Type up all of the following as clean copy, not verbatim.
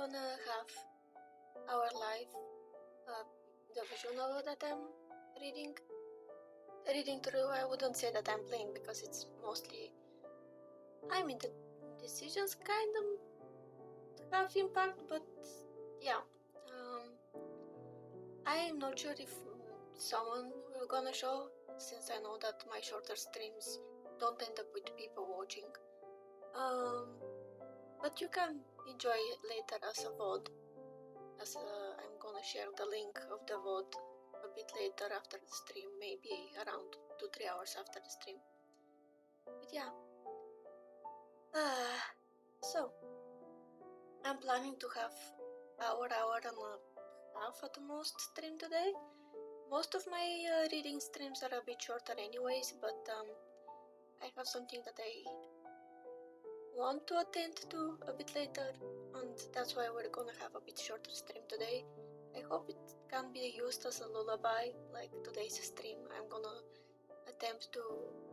gonna have our live the visual novel that I'm reading through. I wouldn't say that I'm playing because it's mostly I mean the decisions kind of have impact, but yeah. I'm not sure if someone will gonna show, since I know that my shorter streams don't end up with people watching. But you can enjoy it later as a VOD, as I'm gonna share the link of the VOD a bit later after the stream, maybe around 2-3 hours after the stream. But yeah. So I'm planning to have hour and a half at the most stream today. Most of my reading streams are a bit shorter anyways, but I have something that I want to attend to a bit later, and that's why we're gonna have a bit shorter stream today. I hope it can be used as a lullaby, like today's stream. I'm gonna attempt to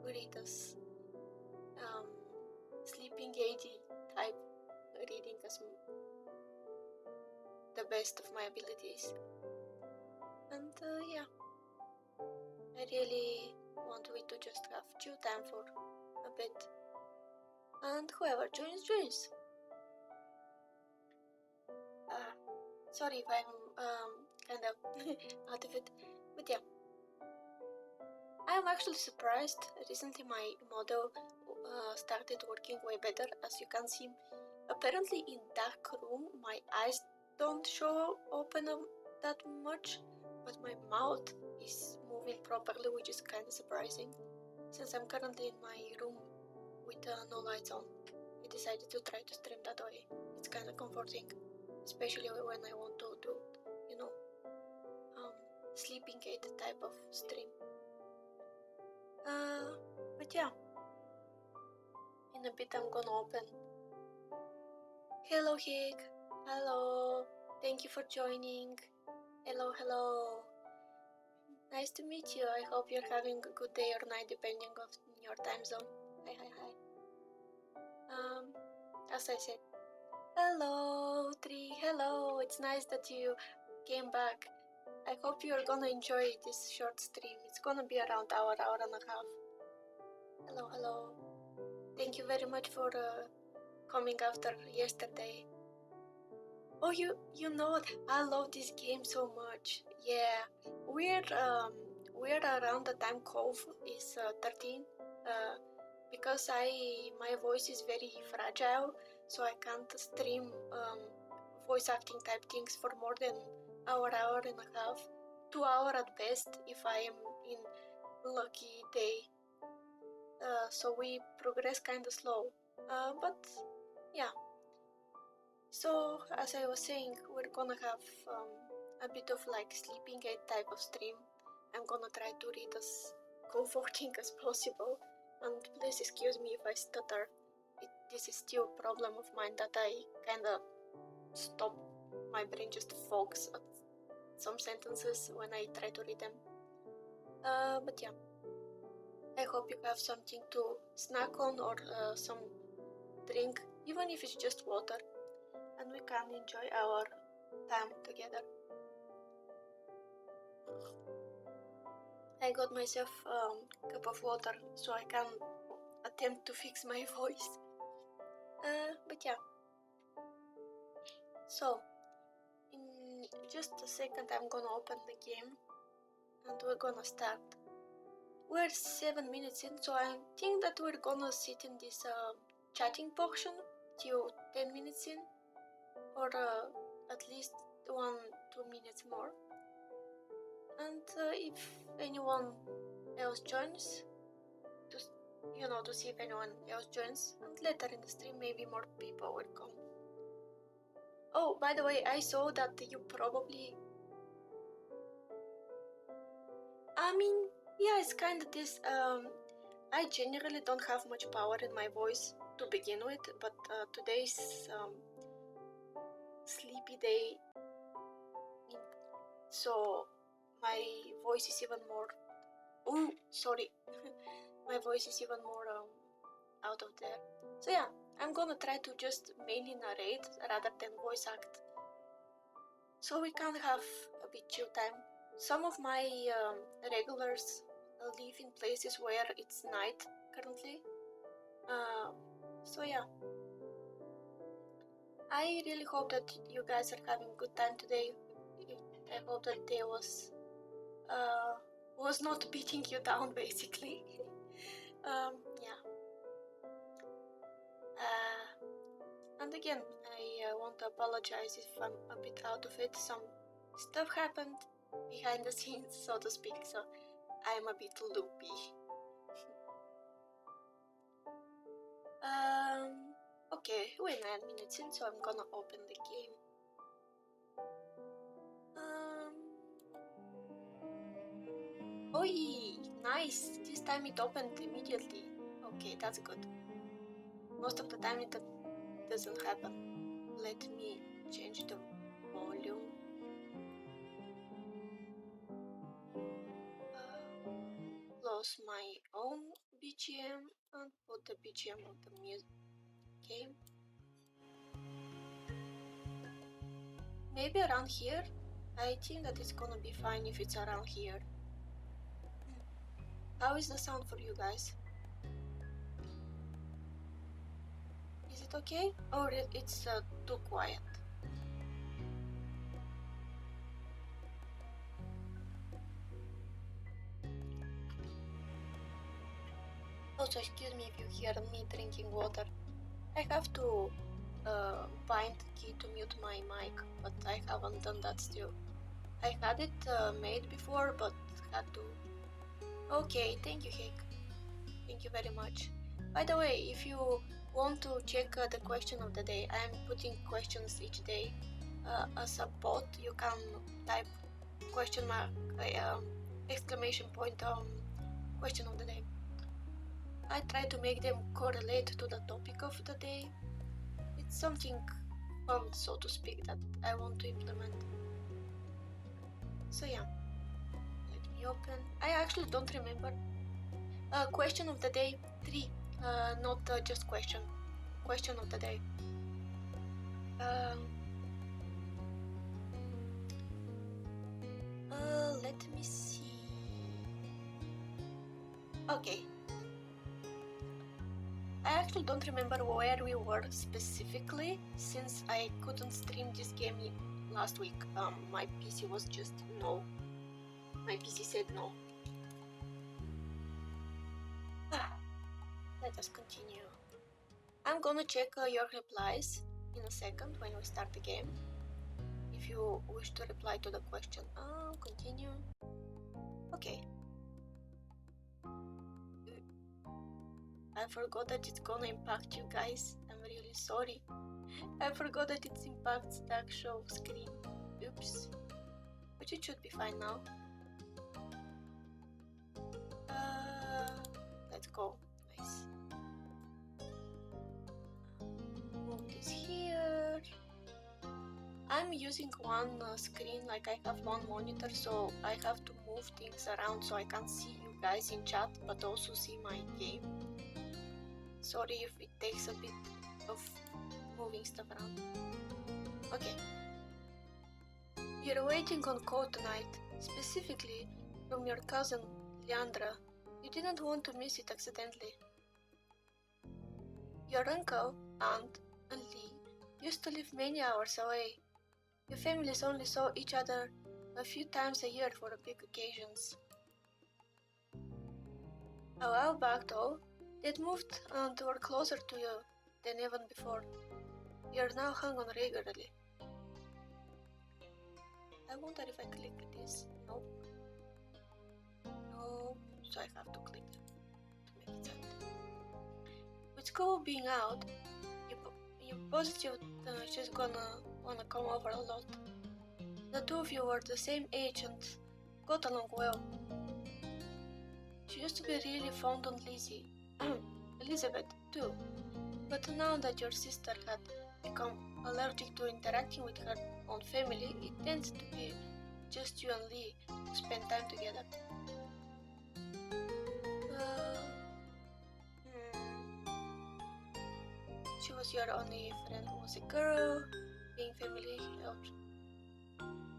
read as sleeping agey type reading as the best of my abilities. And yeah, I really want we to just have chill time for a bit. And whoever joins. Sorry if I'm kind of out of it, but yeah. I'm actually surprised. Recently my model started working way better. As you can see, apparently in dark room my eyes don't show open that much, but my mouth is moving properly, which is kind of surprising. Since I'm currently in my room with no lights on, I decided to try to stream that way. It's kind of comforting, especially when I want to do, sleeping aid type of stream. But yeah, in a bit I'm gonna open. Hello Hig, hello, thank you for joining. Hello. Nice to meet you. I hope you're having a good day or night depending on your time zone. Hi. As I said, hello Tree, hello. It's nice that you came back. I hope you're gonna enjoy this short stream. It's gonna be around hour and a half. Hello. Thank you very much for coming after yesterday. Oh, you know I love this game so much. Yeah, we're around the time Cove is 13. Because my voice is very fragile, so I can't stream voice acting type things for more than hour and a half, 2 hours at best if I am in lucky day. So we progress kind of slow, but yeah. So as I was saying, we're gonna have a bit of like sleeping aid type of stream. I'm gonna try to read as comforting as possible, and please excuse me if I stutter. This is still a problem of mine that I kinda stop, my brain just fogs at some sentences when I try to read them. But yeah, I hope you have something to snack on or some drink, even if it's just water, and we can enjoy our time together. I got myself a cup of water so I can attempt to fix my voice. But yeah. So, in just a second I'm gonna open the game and we're gonna start. We're 7 minutes in, so I think that we're gonna sit in this chatting portion till 10 minutes in, or at least 1-2 minutes more. And if anyone else joins, to see if anyone else joins, and later in the stream maybe more people will come. Oh, by the way, I saw that you probably... I mean, yeah, it's kind of this, I generally don't have much power in my voice to begin with, but today's sleepy day, so my voice is even more... Ooh, sorry. My voice is even more out of there. So yeah, I'm gonna try to just mainly narrate rather than voice act, so we can have a bit chill time. Some of my regulars live in places where it's night currently, so yeah. I really hope that you guys are having a good time today. I hope that day was not beating you down, basically. Yeah. And again, I want to apologize if I'm a bit out of it. Some stuff happened behind the scenes, so to speak, so I'm a bit loopy. Okay, we're 9 minutes in, so I'm gonna open the game. Oh, nice! This time it opened immediately. Okay, that's good. Most of the time it doesn't happen. Let me change the volume. Close my own BGM and put the BGM of the music game. Maybe around here? I think that it's gonna be fine if it's around here. How is the sound for you guys? Is it okay? Or it's too quiet? Also, excuse me if you hear me drinking water. I have to find the key to mute my mic, but I haven't done that still. I had it made before, but had to. Okay, thank you, Hake. Thank you very much. By the way, if you want to check the question of the day, I'm putting questions each day as a bot. You can type question mark, exclamation point question of the day. I try to make them correlate to the topic of the day. It's something fun, so to speak, that I want to implement. So yeah, let me open. I actually don't remember. Question of the day 3, not just question. Question of the day. Let me see. Okay. I actually don't remember where we were specifically, since I couldn't stream this game last week. My PC was just no. My PC said no. Let us continue. I'm gonna check your replies in a second when we start the game. If you wish to reply to the question, continue. Okay. I forgot that it's gonna impact you guys. I'm really sorry. I forgot that it impacts the actual screen. Oops. But it should be fine now. Let's go. Nice. Move this here. I'm using one screen, like I have one monitor, so I have to move things around so I can see you guys in chat, but also see my game. Sorry if it takes a bit of moving stuff around. Okay. You're waiting on code tonight, specifically from your cousin, Leandra. You didn't want to miss it accidentally. Your uncle, aunt, and Lee used to live many hours away. Your families only saw each other a few times a year for big occasions. A while back though, they'd moved and were closer to you than even before. You're now hung on regularly. I wonder if I click this. Nope. Nope. So I have to click it to make it sound. With school being out, you positive she's gonna wanna come over a lot. The two of you were the same age and got along well. She used to be really fond on Lizzie, Elizabeth too, but now that your sister had become allergic to interacting with her own family, it tends to be just you and Lee who spend time together. She Higurashi was your only friend who was a girl. Being family helped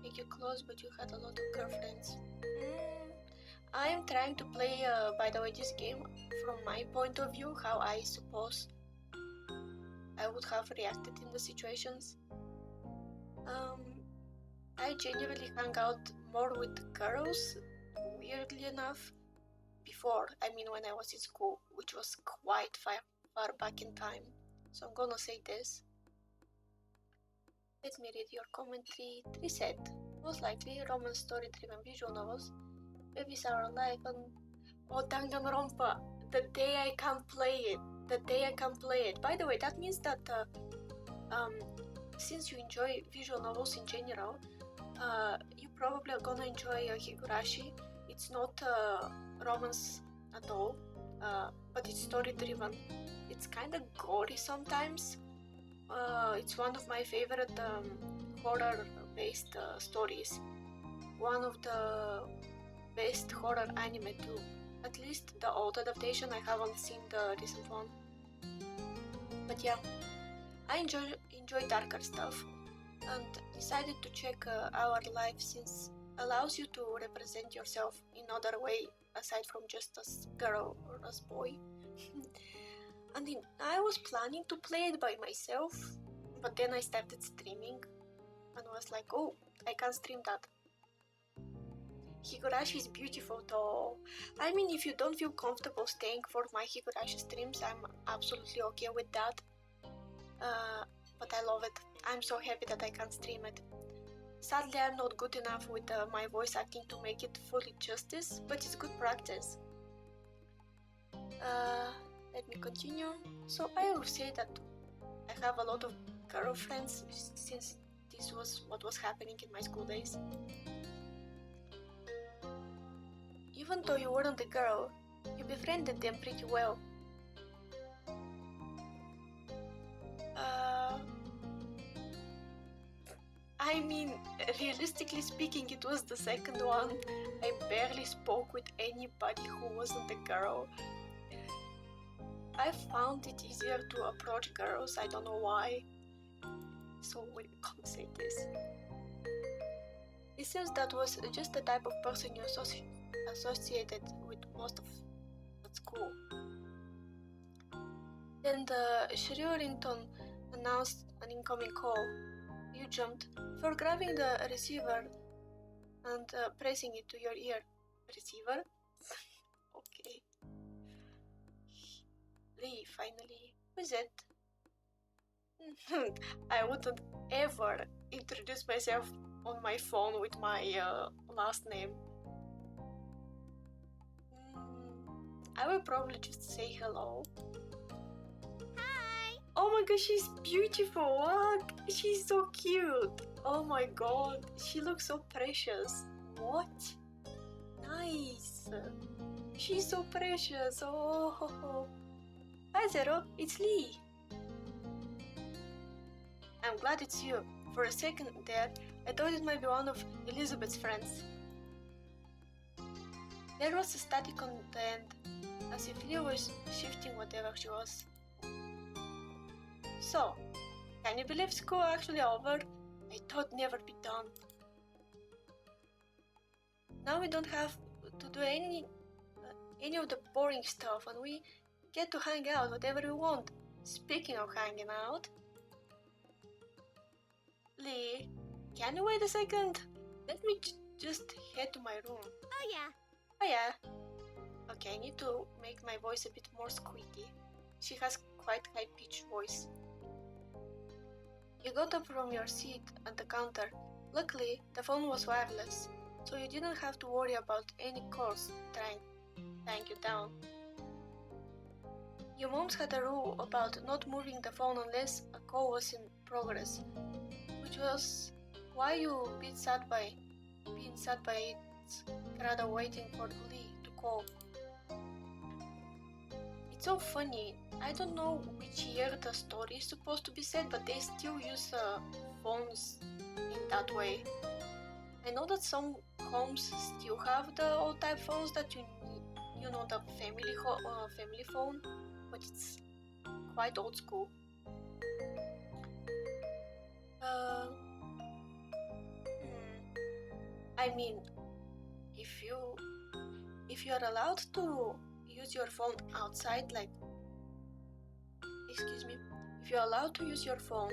make you close, but you had a lot of girlfriends. I'm trying to play, by the way, this game from my point of view, how I suppose I would have reacted in the situations. I genuinely hung out more with girls, weirdly enough, before, when I was in school, which was quite far back in time. So I'm gonna say this. Let me read your commentary. 3 said, most likely romance story-driven visual novels. Babies are alive and... Oh, Danganronpa! The day I can play it. By the way, that means that since you enjoy visual novels in general, you probably are gonna enjoy Higurashi. It's not romance at all, but it's story-driven. It's kind of gory sometimes. It's one of my favorite horror-based stories. One of the best horror anime too. At least the old adaptation, I haven't seen the recent one. But yeah, I enjoy darker stuff and decided to check Our Life since allows you to represent yourself in other way aside from just as girl or as boy. And then I was planning to play it by myself, but then I started streaming and was like, oh, I can't stream that. Higurashi is beautiful though. If you don't feel comfortable staying for my Higurashi streams, I'm absolutely okay with that. But I love it. I'm so happy that I can stream it. Sadly, I'm not good enough with my voice acting to make it fully justice, but it's good practice. Let me continue. So I will say that I have a lot of girlfriends since this was what was happening in my school days. Even though you weren't a girl, you befriended them pretty well. Realistically speaking, it was the second one. I barely spoke with anybody who wasn't a girl. I found it easier to approach girls, I don't know why. So we can't say this. It seems that was just the type of person you associated with most of at school. Then the shrill ringtone announced an incoming call. You jumped for grabbing the receiver and pressing it to your ear. Receiver? Okay. Lee, finally. Who's it? I wouldn't ever introduce myself on my phone with my last name. I will probably just say hello. Hi! Oh my god, she's beautiful! What? She's so cute! Oh my god, she looks so precious. What? Nice! She's so precious! Oh! Hi Zero, it's Lee! I'm glad it's you. For a second there, I thought it might be one of Elizabeth's friends. There was a static on the end, as if Lee was shifting whatever she was. So, can you believe school actually over? I thought never be done. Now we don't have to do any of the boring stuff and we get to hang out whatever we want. Speaking of hanging out, Lee, can you wait a second? Let me just head to my room. Oh yeah. Oh yeah. Okay, I need to make my voice a bit more squeaky. She has quite high-pitched voice. You got up from your seat at the counter. Luckily, the phone was wireless, so you didn't have to worry about any calls tying you down. Your mom's had a rule about not moving the phone unless a call was in progress, which was why you being sat by it, rather waiting for Lee to call. It's so funny. I don't know which year the story is supposed to be set, but they still use phones in that way. I know that some homes still have the old type phones that you know, the family phone, but it's quite old school. Uh, I mean, if you are allowed to use your phone outside, like, excuse me, if you're allowed to use your phone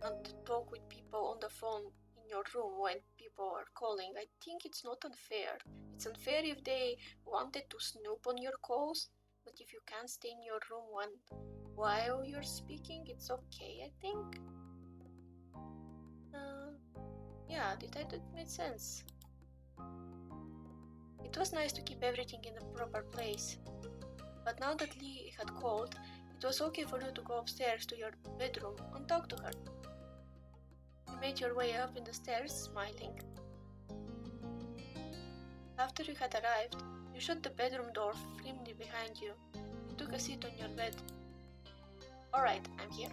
and talk with people on the phone in your room when people are calling, I think it's not unfair. It's unfair if they wanted to snoop on your calls, but if you can't stay in your room while you're speaking, it's okay, I think. Yeah, did that make sense? It was nice to keep everything in a proper place, but now that Lee had called, it was okay for you to go upstairs to your bedroom and talk to her. You made your way up in the stairs, smiling. After you had arrived, you shut the bedroom door firmly behind you. You took a seat on your bed. Alright, I'm here.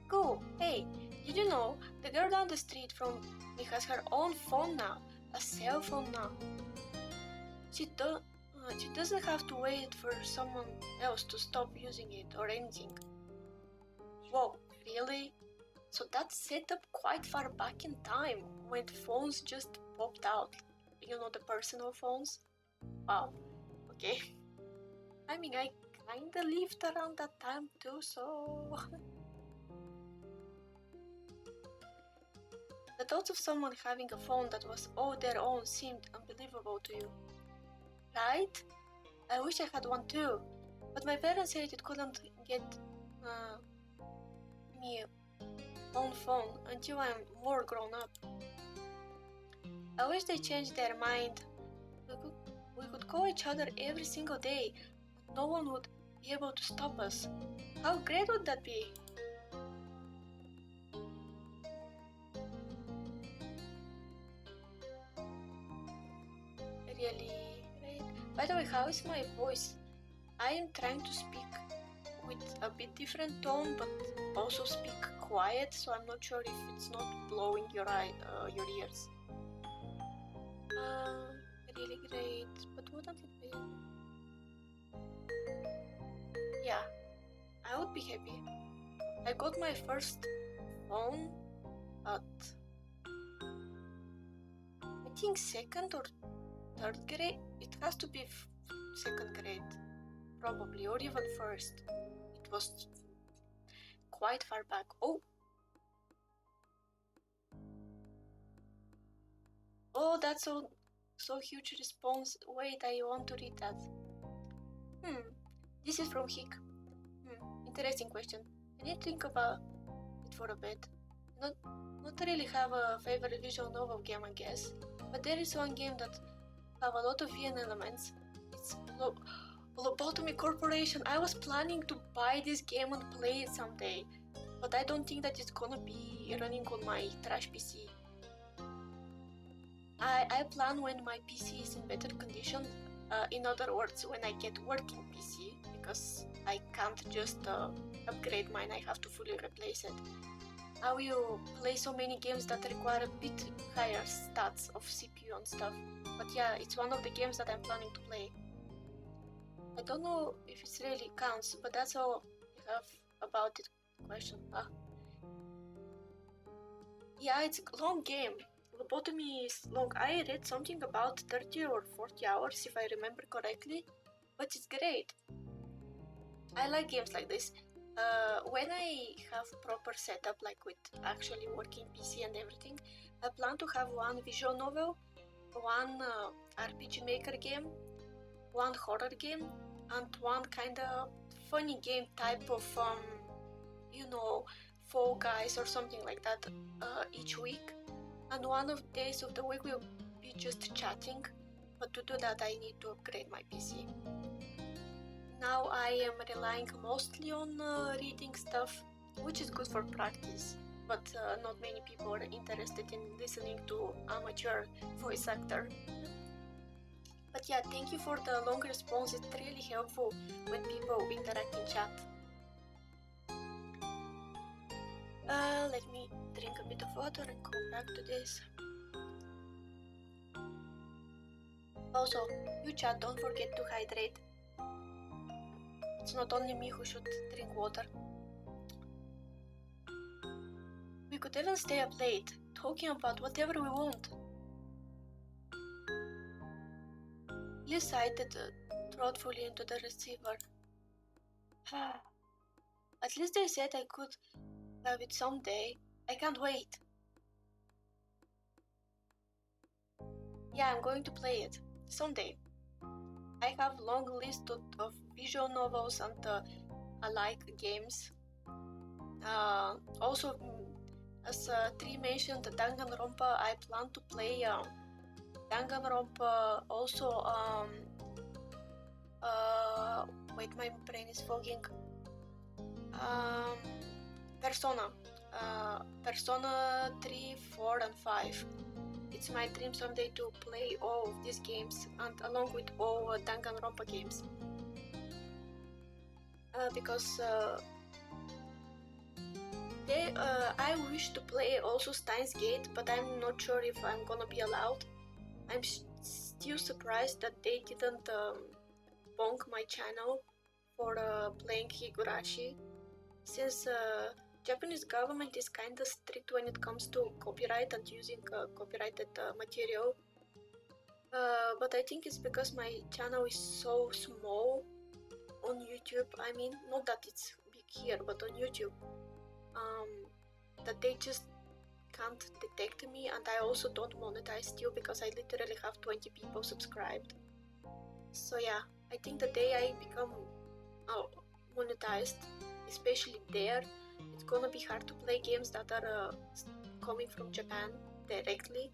Cool. Hey, did you know the girl down the street from me has her own phone now? A cell phone now. She doesn't have to wait for someone else to stop using it or anything. Whoa, really? So that's set up quite far back in time when phones just popped out. You know, the personal phones? Wow, okay. I mean, I kinda lived around that time too, so... The thought of someone having a phone that was all their own seemed unbelievable to you. Right? I wish I had one too, but my parents said it couldn't get me own phone until I'm more grown up. I wish they changed their mind. We could call each other every single day, but no one would be able to stop us. How great would that be? Really great. By the way, how is my voice? I am trying to speak with a bit different tone, but also speak quiet, so I'm not sure if it's not blowing your ears. Really great, but wouldn't it be? Yeah, I would be happy. I got my first phone at, I think, second or third grade. It has to be second grade, probably, or even first. It was quite far back. Oh, that's so huge response. Wait, I want to read that. This is from Hick. Interesting question. I need to think about it for a bit. Not really have a favorite visual novel game, I guess, but there is one game that have a lot of VN elements. It's Lobotomy Corporation. I was planning to buy this game and play it someday, but I don't think that it's gonna be running on my trash PC. I plan when my PC is in better condition. In other words, when I get working PC, because I can't just upgrade mine, I have to fully replace it. I will play so many games that require a bit higher stats of CPU and stuff. But yeah, it's one of the games that I'm planning to play. I don't know if it really counts, but that's all I have about the question. Yeah, it's a long game. Lobotomy is long. I read something about 30 or 40 hours if I remember correctly, but it's great. I like games like this. When I have proper setup, like with actually working PC and everything, I plan to have one visual novel, one RPG Maker game, one horror game, and one kind of funny game type of, Fall Guys or something like that each week. And one of the days of the week will be just chatting, but to do that I need to upgrade my PC. Now I am relying mostly on reading stuff, which is good for practice, but not many people are interested in listening to amateur voice actor. But yeah, thank you for the long response. It's really helpful when people interact in chat. Let me drink a bit of water and come back to this. Also, you chat, don't forget to hydrate. It's not only me who should drink water. could even stay up late, talking about whatever we want. Lee sighed thoughtfully into the receiver. At least they said I could have it someday. I can't wait. Yeah, I'm going to play it. Someday. I have a long list of visual novels and I like games. Also, as Tree mentioned, the Danganronpa, I plan to play Danganronpa. Also, wait, my brain is fogging. Persona. Persona 3, 4, and 5. It's my dream someday to play all of these games and along with all Danganronpa games. Because I wish to play also Steins Gate, but I'm not sure if I'm gonna be allowed. I'm still surprised that they didn't bonk my channel for playing Higurashi, since Japanese government is kinda strict when it comes to copyright and using copyrighted material. But I think it's because my channel is so small on YouTube. I mean, not that it's big here, but on YouTube. That they just can't detect me, and I also don't monetize still because I literally have 20 people subscribed. So yeah, I think the day I become monetized, especially there, it's gonna be hard to play games that are coming from Japan directly,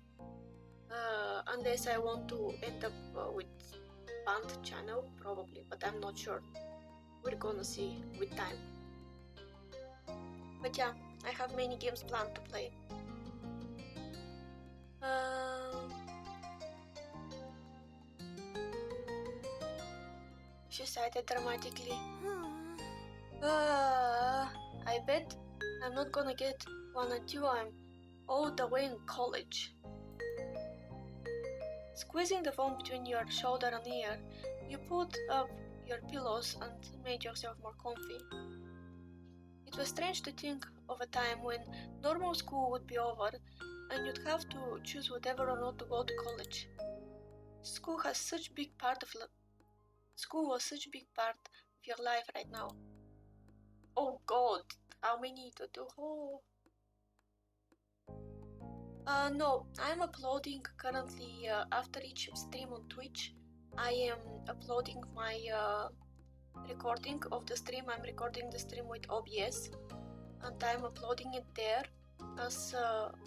unless I want to end up with banned channel probably, but I'm not sure. We're gonna see with time. But yeah, I have many games planned to play. She sighed dramatically. I bet I'm not gonna get one until I'm all the way in college. Squeezing the phone between your shoulder and ear, you pulled up your pillows and made yourself more comfy. It was strange to think of a time when normal school would be over and you'd have to choose whether or not to go to college. School was such a big part of your life right now. Oh God, how many to do? Oh. No, I'm uploading currently after each stream on Twitch. I am uploading my recording of the stream. I'm recording the stream with OBS and I'm uploading it there as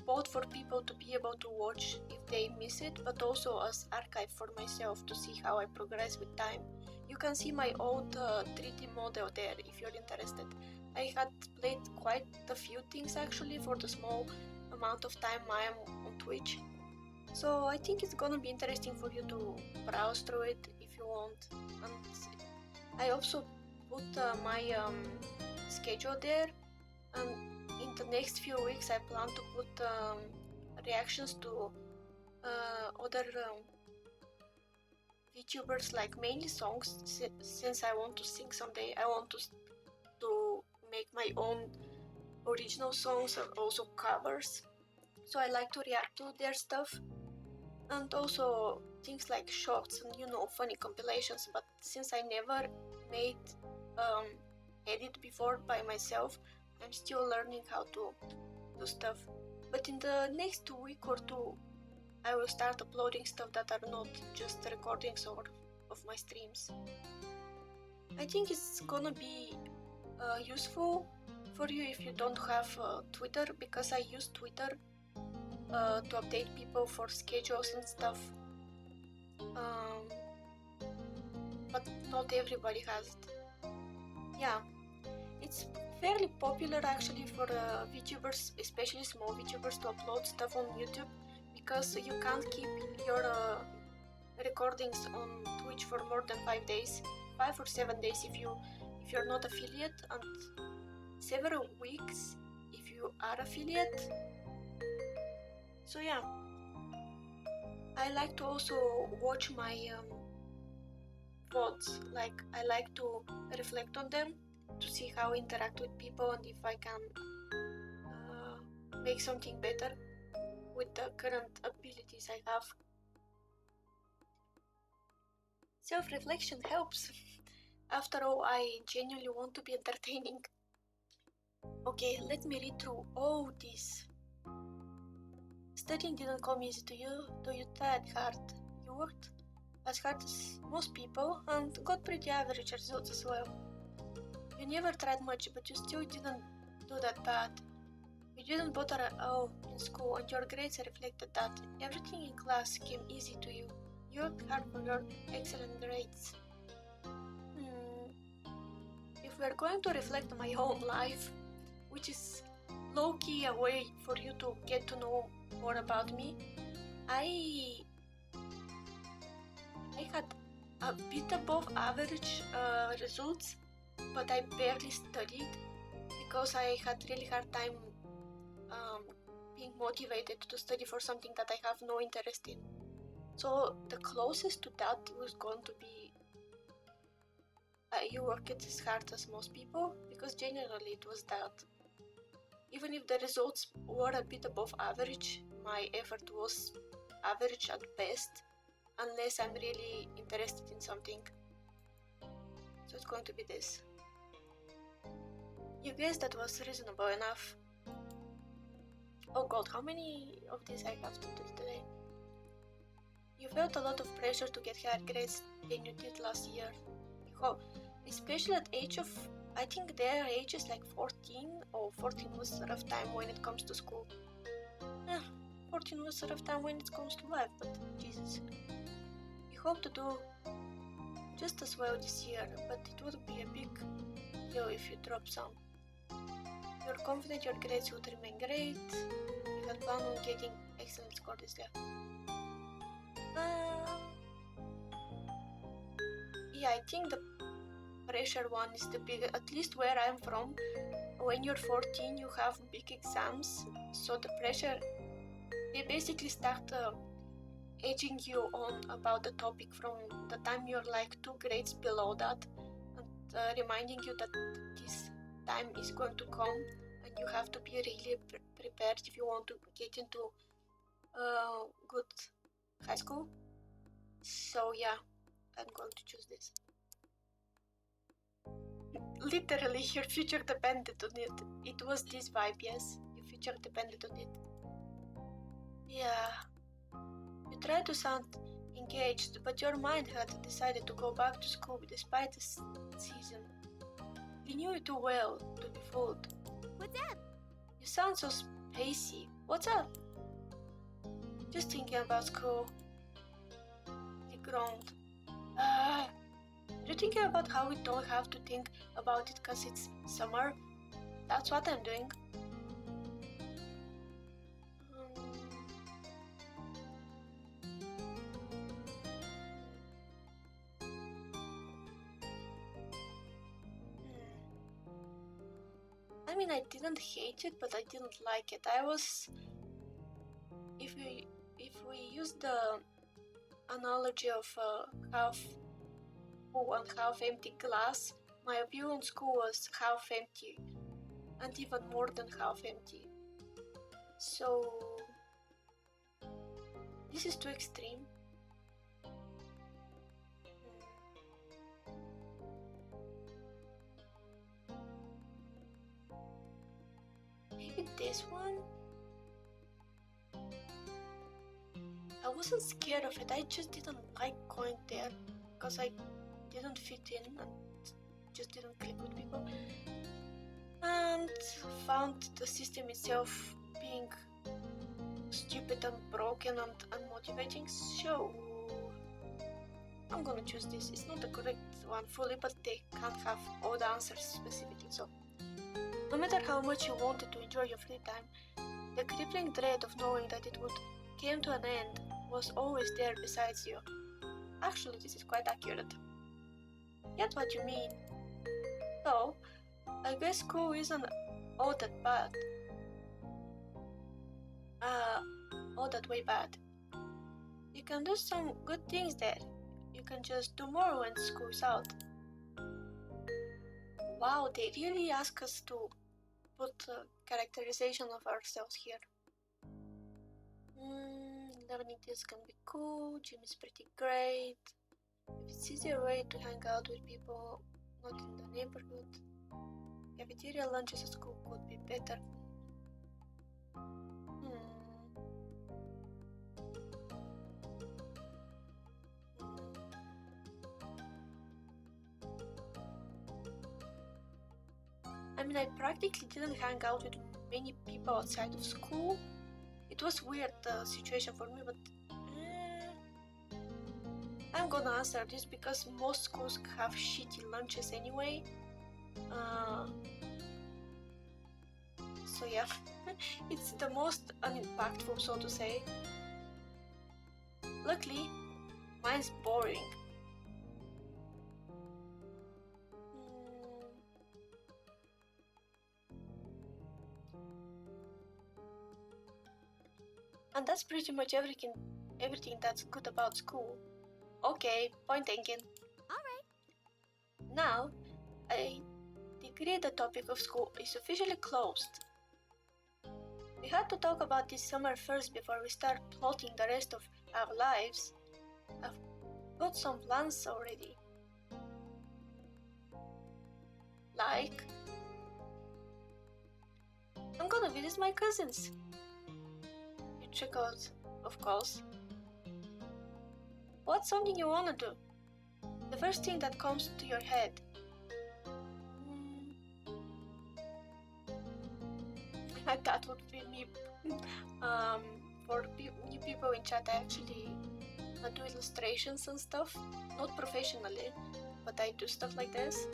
both for people to be able to watch if they miss it, but also as archive for myself to see how I progress with time. You can see my old 3D model there if you're interested. I had played quite a few things actually for the small amount of time I am on Twitch. So I think it's gonna be interesting for you to browse through it if you want. And I also put my schedule there, and in the next few weeks I plan to put reactions to other VTubers, like mainly songs, since I want to sing someday. I want to make my own original songs and also covers. So I like to react to their stuff, and also things like shorts and funny compilations. But since I never made edit before by myself, I'm still learning how to do stuff. But in the next week or two, I will start uploading stuff that are not just recordings of my streams. I think it's gonna be useful for you if you don't have Twitter, because I use Twitter to update people for schedules and stuff. But not everybody has it. Yeah, it's fairly popular actually for VTubers, especially small VTubers, to upload stuff on YouTube, because you can't keep your recordings on Twitch for more than 5 days, 5 or 7 days if you're not affiliate, and several weeks if you are affiliate. So yeah, I like to also watch my VODs. Like, I like to reflect on them to see how I interact with people and if I can make something better with the current abilities I have. Self-reflection helps. After all, I genuinely want to be entertaining. Okay, let me read through all this. Studying didn't come easy to you, though you tried hard. You worked as hard as most people and got pretty average results as well. You never tried much, but you still didn't do that bad. You didn't bother at all in school, and your grades reflected that. Everything in class came easy to you. You worked hard for your excellent grades. If we're going to reflect on my own life, which is low-key a way for you to get to know more about me, I had a bit above average results, but I barely studied because I had really hard time being motivated to study for something that I have no interest in. So the closest to that was going to be you work it as hard as most people, because generally it was that. Even if the results were a bit above average, my effort was average at best, unless I'm really interested in something. So it's going to be this. You guessed that was reasonable enough. Oh god, how many of these I have to do today? You felt a lot of pressure to get higher grades than you did last year. Especially at age of, I think their age is like 14, or 14 was a rough time when it comes to school. 14 was a rough time when it comes to life, but Jesus. You hope to do just as well this year, but it would be a big deal if you drop some. You're confident your grades would remain great. You had planned on getting excellent score this year. Yeah, I think the pressure one is the big, at least where I'm from. When you're 14, you have big exams, so the pressure, they basically start edging you on about the topic from the time you're like 2 grades below that, and reminding you that this time is going to come and you have to be really prepared if you want to get into good high school. So yeah, I'm going to choose this. Literally, your future depended on it. It was this vibe, yes. Your future depended on it. Yeah. You tried to sound engaged, but your mind had decided to go back to school despite the season. You knew it too well to be fooled. What's up? You sound so spacey. What's up? Just thinking about school. He groaned. You're thinking about how we don't have to think about it because it's summer? That's what I'm doing. I mean, I didn't hate it, but I didn't like it. I was... If we use the analogy of half full and half empty glass, my view on school was half empty, and even more than half empty. So this is too extreme. Maybe this one? I wasn't scared of it, I just didn't like going there because I didn't fit in and just didn't click with people, and found the system itself being stupid and broken and unmotivating. So I'm gonna choose this. It's not the correct one fully, but they can't have all the answers specifically. So no matter how much you wanted to enjoy your free time, the crippling dread of knowing that it would come to an end was always there besides you. Actually, this is quite accurate. Get what you mean. So, I guess school isn't all that bad. All that way bad. You can do some good things there. You can just do more when school's out. Wow, they really ask us to put characterization of ourselves here. Learning this can be cool. Gym is pretty great. If it's easier way to hang out with people not in the neighborhood, cafeteria lunches at school could be better. I mean, I practically didn't hang out with many people outside of school. It was weird situation for me, but I'm gonna answer this because most schools have shitty lunches anyway. So yeah, it's the most unimpactful, so to say. Luckily, mine's boring. And that's pretty much everything that's good about school. Okay, point taken. Alright. Now, I decree the topic of school is officially closed. We had to talk about this summer first before we start plotting the rest of our lives. I've got some plans already. Like, I'm gonna visit my cousins. You check out, of course. What's something you wanna do? The first thing that comes to your head. That would be me. For new people in chat, I actually do illustrations and stuff. Not professionally, but I do stuff like this.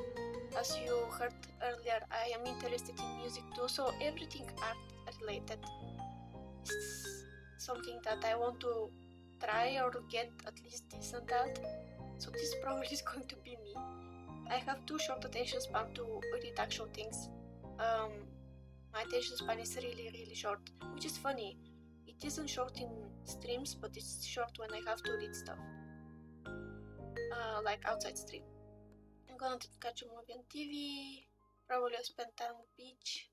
As you heard earlier, I am interested in music too, so everything art related is something that I want to try or get at least this and that. So this probably is going to be me. I have too short attention span to read actual things. My attention span is really short, which is funny. It isn't short in streams, but it's short when I have to read stuff. Like outside stream. I'm gonna catch a movie on TV. Probably spend time on the beach.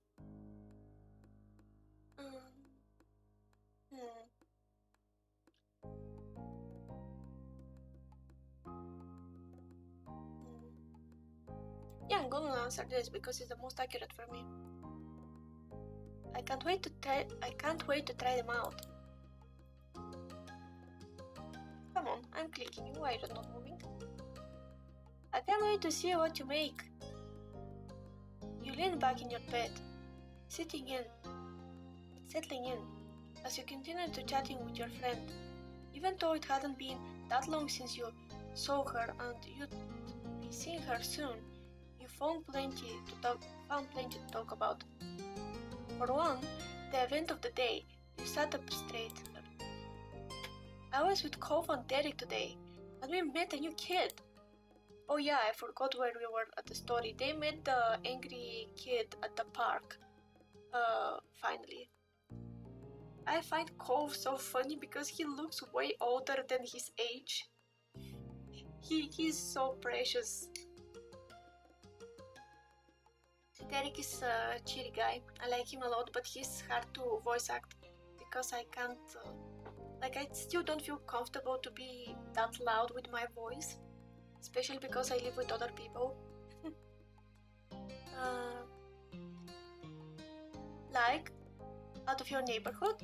Yeah, I'm gonna answer this because it's the most accurate for me. I can't wait to try them out. Come on, I'm clicking you. Why are you not moving? I can't wait to see what you make. You lean back in your bed, settling in, as you continue to chatting with your friend. Even though it hadn't been that long since you saw her and you'd be seeing her soon, you found plenty to talk about. For one, the event of the day, you sat up straight. I was with Cove and Derek today, and we met a new kid. Oh yeah, I forgot where we were at the story. They met the angry kid at the park. Finally. I find Cove so funny because he looks way older than his age. He's so precious. Derek is a cheery guy. I like him a lot, but he's hard to voice act because I can't... I still don't feel comfortable to be that loud with my voice. Especially because I live with other people. Like, out of your neighborhood?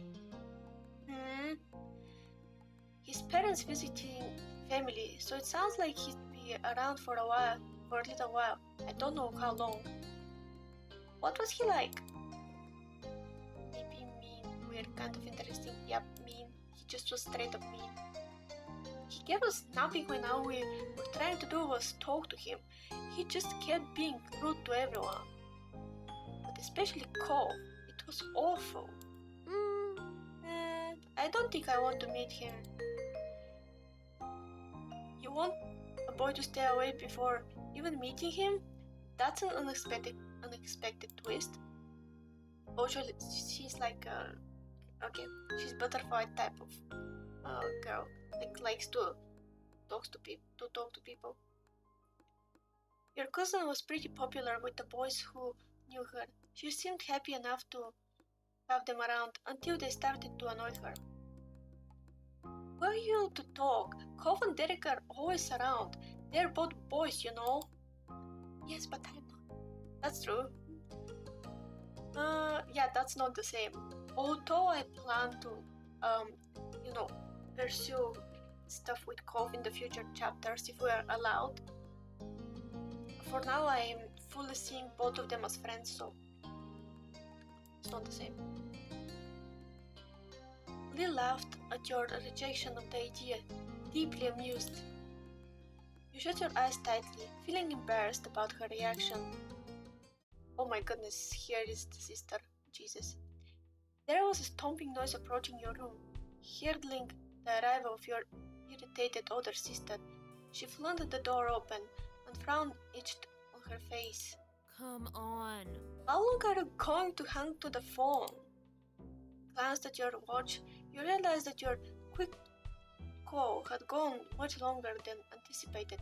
His parents visiting family, so it sounds like he'd be around for a little while. I don't know how long. What was he like? Maybe mean, weird, kind of interesting. Yep, mean. He just was straight up mean. He gave us nothing when all we were trying to do was talk to him. He just kept being rude to everyone. But especially Cole. It was awful. I don't think I want to meet him. You want a boy to stay away before even meeting him? That's an unexpected twist. Usually she's like she's butterfly type of girl. Likes to talk to people. Your cousin was pretty popular with the boys who knew her. She seemed happy enough to have them around until they started to annoy her. Who are you to talk? Cove and Derek are always around. They're both boys, you know. Yes, but I'm not. That's true. Yeah, that's not the same. Although I plan to, pursue stuff with Cove in the future chapters if we are allowed. For now, I'm fully seeing both of them as friends, so it's not the same. Lee laughed at your rejection of the idea, deeply amused. You shut your eyes tightly, feeling embarrassed about her reaction. Oh my goodness, here is the sister. Jesus. There was a stomping noise approaching your room, heralding the arrival of your irritated older sister. She flung the door open, and frown itched on her face. Come on. How long are you going to hang to the phone? Glanced at your watch, you realized that your quick call had gone much longer than anticipated.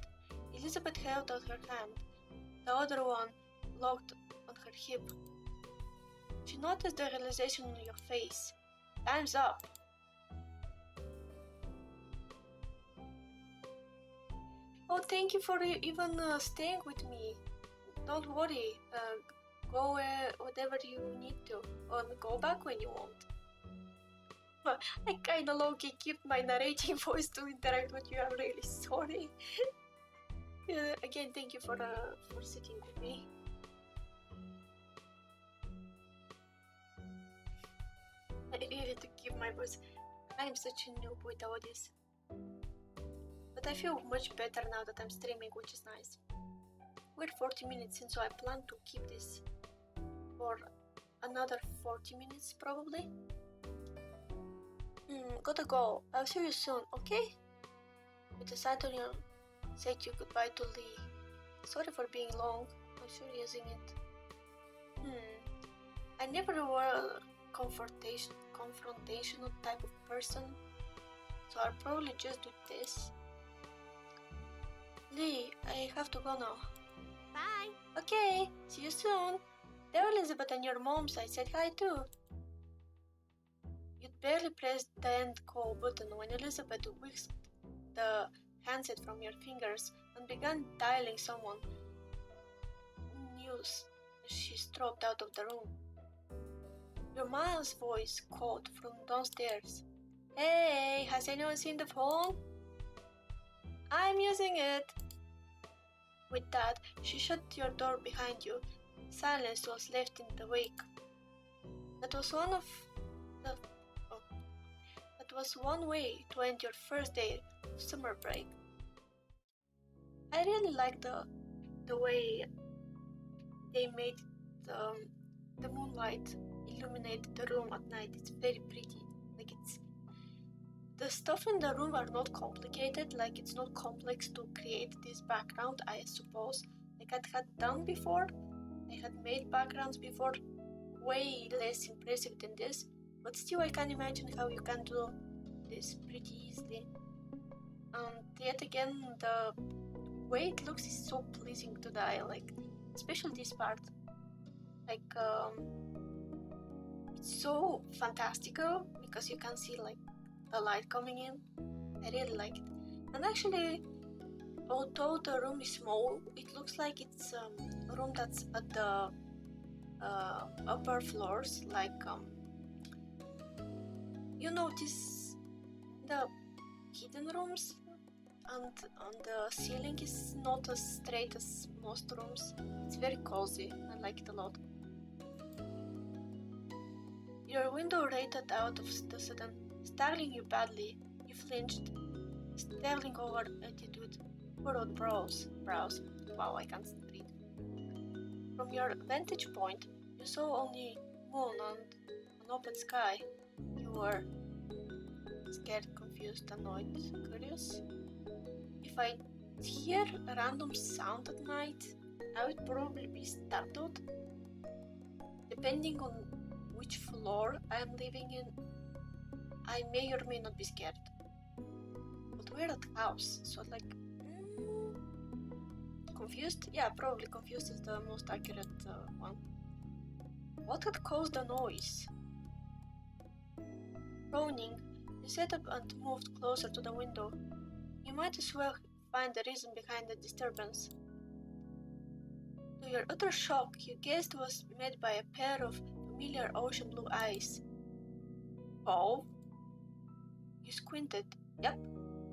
Elizabeth held out her hand, the other one locked on her hip. She noticed the realization on your face. Time's up. Oh, thank you for even staying with me. Don't worry. Go whatever you need to, or go back when you want. I kinda low-key keep my narrating voice to interact with you. I'm really sorry. Again, thank you for sitting with me. I really to keep my voice. I am such a noob with all this. But I feel much better now that I'm streaming, which is nice. We're 40 minutes in, so I plan to keep this for another 40 minutes probably. Gotta go. I'll see you soon, okay? With a sigh on your said you goodbye to Lee. Sorry for being long. I'm sure using it. I never were a confrontational type of person, so I'll probably just do this. Lee, I have to go now. Bye. Okay, see you soon. Tell Elizabeth and your moms I said hi too. You'd barely pressed the end call button when Elizabeth whisked the handset from your fingers and began dialing someone. News as she strode out of the room. Your Miles' voice called from downstairs. Hey, has anyone seen the phone? I'm using it. With that, she shut your door behind you. Silence was left in the wake. That was one way to end your first day of summer break. I really like the way they made the moonlight illuminate the room at night. It's very pretty. The stuff in the room are not complicated. It's not complex to create this background, I suppose. I had done before. I had made backgrounds before, way less impressive than this. But still, I can imagine how you can do this pretty easily. And yet again, the way it looks is so pleasing to the eye. Especially this part. It's so fantastical because you can see the light coming in. I really like it. And actually, although the room is small, it looks like it's a room that's at the upper floors. You notice the hidden rooms, and the ceiling is not as straight as most rooms. It's very cozy. I like it a lot. Your window rated out of the sudden, startling you badly. You flinched, staring over attitude, furrowed brows. Wow, I can't read. From your vantage point, you saw only moon and an open sky. You were scared, confused, annoyed, curious. If I hear a random sound at night, I would probably be startled. Depending on which floor I am living in, I may or may not be scared. But we're at house, so confused? Yeah, probably confused is the most accurate one. What had caused the noise? Groaning, he sat up and moved closer to the window. You might as well find the reason behind the disturbance. To your utter shock, your guess was met by a pair of familiar ocean blue eyes. Cove? You squinted. Yep,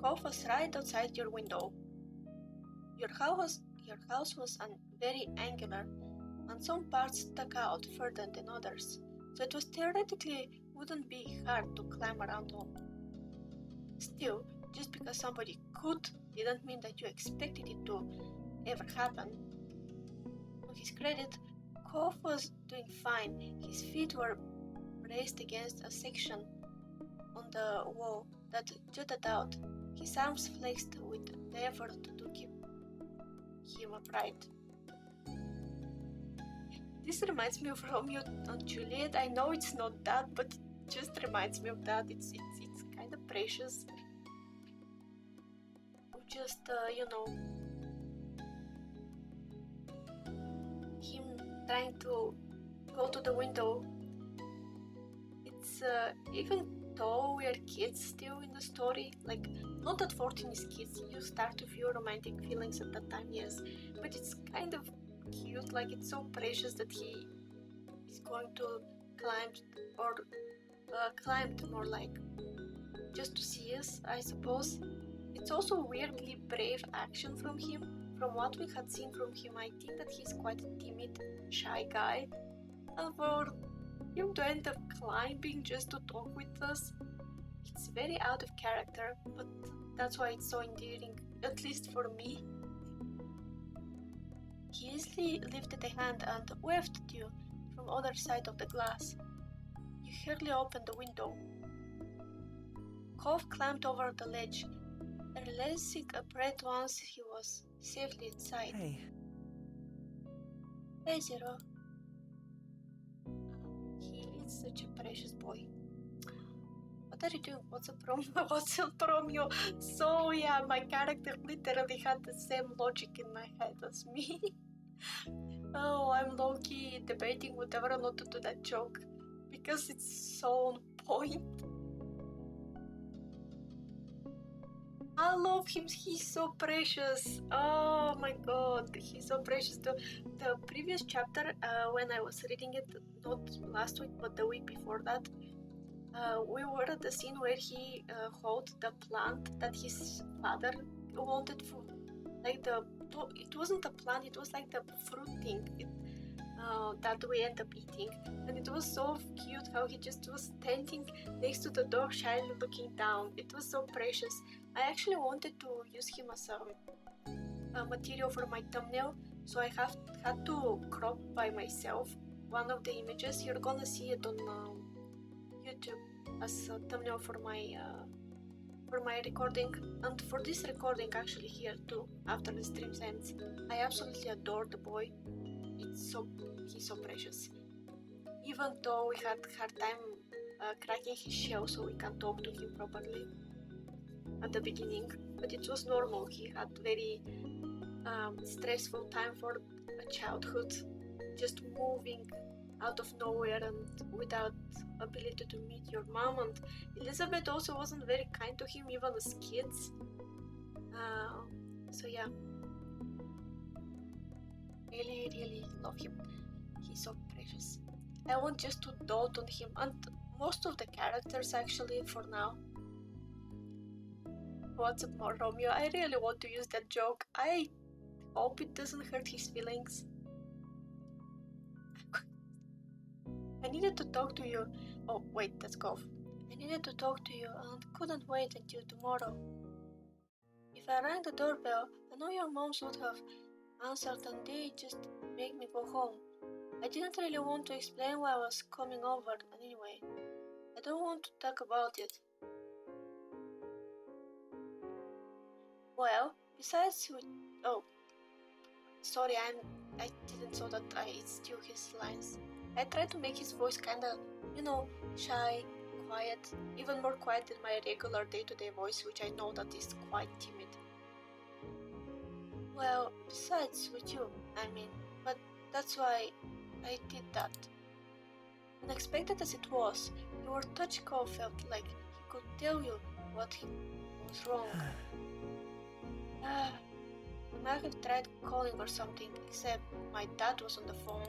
Cove was right outside your window. Your house was very angular, and some parts stuck out further than others, so it was theoretically wouldn't be hard to climb around on. Still, just because somebody could didn't mean that you expected it to ever happen. To his credit, Cove was doing fine. His feet were braced against a section on the wall that jutted out, his arms flexed with the effort to keep him upright. This reminds me of Romeo and Juliet. I know it's not that, but it just reminds me of that. It's kind of precious. Just him trying to go to the window. It's even though we are kids still in the story, like not that 14 is kids, you start to feel romantic feelings at that time, yes, but it's kind of cute, like it's so precious that he is going to climbed more like just to see us, I suppose. It's also a weirdly brave action from him. From what we had seen from him, I think that he's quite a timid, shy guy, and for him to end up climbing just to talk with us, it's very out of character, but that's why it's so endearing, at least for me. He easily lifted a hand and waved at you from the other side of the glass. You hurriedly opened the window. Cove climbed over the ledge, releasing a breath once he was safely inside. Hey, Zero. He is such a precious boy. What are you doing? What's up, Romeo? So yeah, my character literally had the same logic in my head as me. Oh, I'm low-key debating whether or not to do that joke, because it's so on point. I love him, he's so precious. Oh my god, he's so precious. The previous chapter, when I was reading it, not last week but the week before that, we were at the scene where he held the plant that his father wanted for, like it wasn't a plant, it was like the fruit thing that we end up eating, and it was so cute how he just was standing next to the door shyly looking down. It was so precious. I actually wanted to use him as a material for my thumbnail, so I had to crop by myself one of the images. You're gonna see it on YouTube as a thumbnail for my recording, and for this recording actually here too, after the stream ends. I absolutely adore the boy. He's so precious. Even though we had hard time cracking his shell so we can talk to him properly at the beginning, but it was normal. He had very stressful time for a childhood, just moving out of nowhere and without ability to meet your mom, and Elizabeth also wasn't very kind to him even as kids. So yeah, really love him. He's so precious. I want just to dote on him and most of the characters actually for now. What's up, more Romeo? I really want to use that joke. I hope it doesn't hurt his feelings. I needed to talk to you. Oh wait, that's Cove. I needed to talk to you and couldn't wait until tomorrow. If I rang the doorbell, I know your moms would have answered and they just make me go home. I didn't really want to explain why I was coming over anyway. I don't want to talk about it. Well, besides oh, sorry, I didn't saw that I steal his lines. I tried to make his voice kinda, shy, quiet, even more quiet than my regular day-to-day voice, which I know that is quite timid. Well, besides with you, I mean, but that's why I did that. Unexpected as it was, your touch Cove felt like he could tell you what was wrong. I might have tried calling or something, except my dad was on the phone.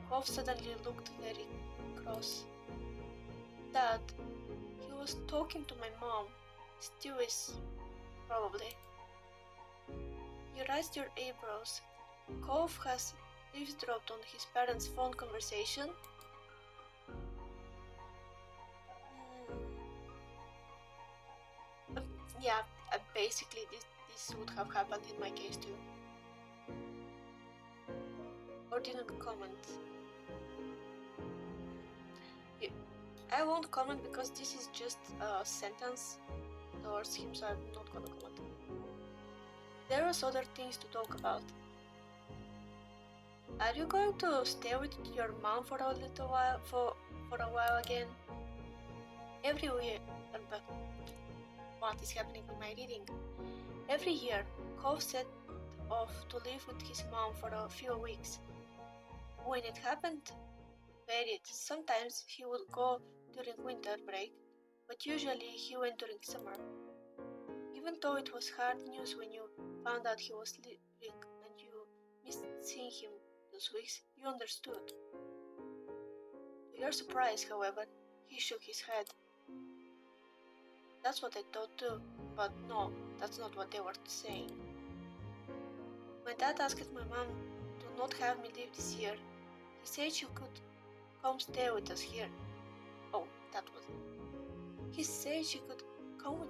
Cove suddenly looked very cross. Dad, he was talking to my mom. Still is, probably. You raised your eyebrows. Cove has eavesdropped on his parents' phone conversation. Yeah, basically this would have happened in my case too. Or didn't comment. I won't comment because this is just a sentence towards him, so I'm not gonna comment. There was other things to talk about. Are you going to stay with your mom for a little while, for a while again? Every year, what is happening with my reading? Every year, Cove set off to live with his mom for a few weeks. When it happened, varied. Sometimes he would go during winter break, but usually he went during summer. Even though it was hard news when you found out he was leaving and you missed seeing him those weeks, you understood. To your surprise, however, he shook his head. That's what I thought too, but no, that's not what they were saying. My dad asked my mom to not have me leave this year. He said she could come stay with us here. Oh, that was it. He said she could come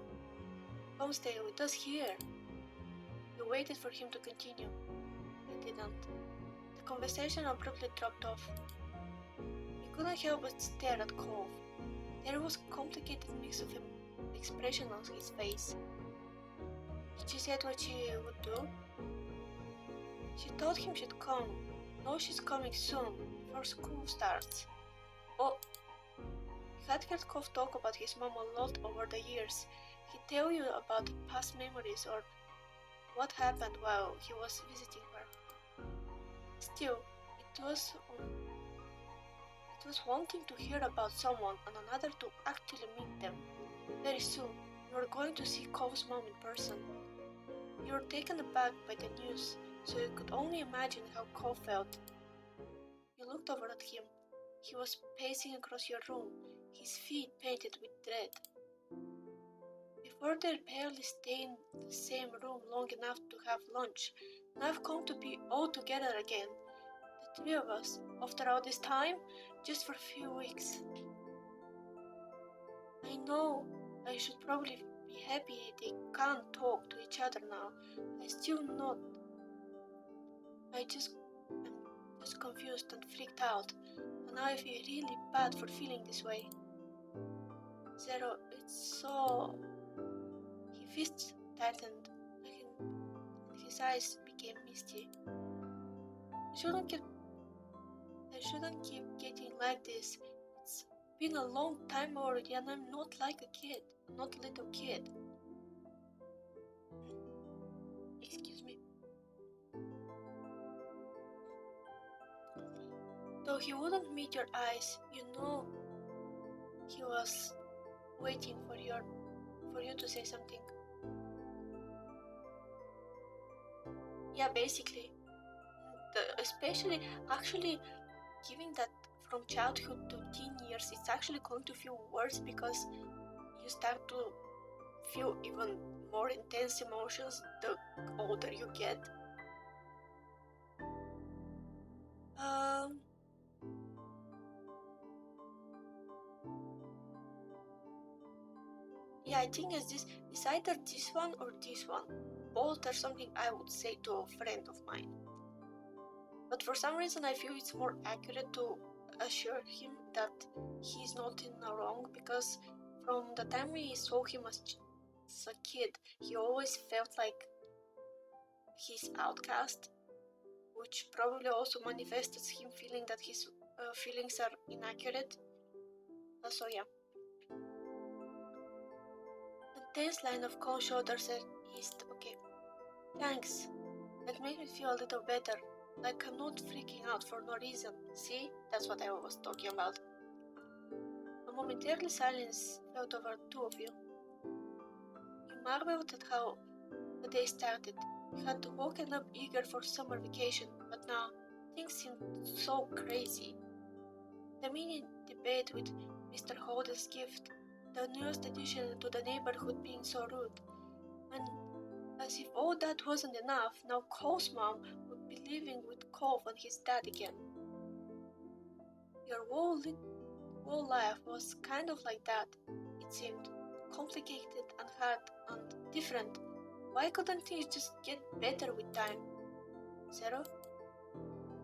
stay with us here. We waited for him to continue. He didn't. The conversation abruptly dropped off. He couldn't help but stare at Cove. There was a complicated mix of expression on his face. She said what she would do. She told him she'd come. No, she's coming soon, before school starts. Oh, he had heard Cove talk about his mom a lot over the years. He'd tell you about past memories or what happened while he was visiting her. Still, it was wanting to hear about someone and another to actually meet them. Very soon, you were going to see Cove's mom in person. You were taken aback by the news, so you could only imagine how Cove felt. You looked over at him. He was pacing across your room, his feet painted with red. Before they'd barely stay in the same room long enough to have lunch, and I've come to be all together again. The three of us, after all this time, just for a few weeks. I know I should probably be happy they can't talk to each other now. I'm still not. I'm just confused and freaked out, and now I feel really bad for feeling this way. Zero, it's so... His fists tightened and his eyes became misty. I shouldn't keep getting like this. It's been a long time already and I'm not like a kid, not a little kid. Excuse me. Though he wouldn't meet your eyes, you know he was waiting for you to say something. Yeah, basically. Especially, actually, giving that from childhood to teen years, it's actually going to feel worse because you start to feel even more intense emotions the older you get. Yeah, I think it's either this one or this one. Both are something I would say to a friend of mine. But for some reason I feel it's more accurate to assure him that he's not in the wrong, because from the time we saw him as a kid, he always felt like he's outcast, which probably also manifests as him feeling that his feelings are inaccurate. So yeah. The tense line of cold shoulders eased. Okay, thanks. That made me feel a little better. Like I'm not freaking out for no reason. See? That's what I was talking about. A momentary silence fell over two of you. You marveled at how the day started. You had woken up eager for summer vacation, but now things seemed so crazy. The mini debate with Mr. Holden's gift, the newest addition to the neighborhood being so rude, and as if all that wasn't enough, now Cole's mom would be living with Cole and his dad again. Your whole life was kind of like that, it seemed. Complicated and hard and different. Why couldn't things just get better with time? Zero?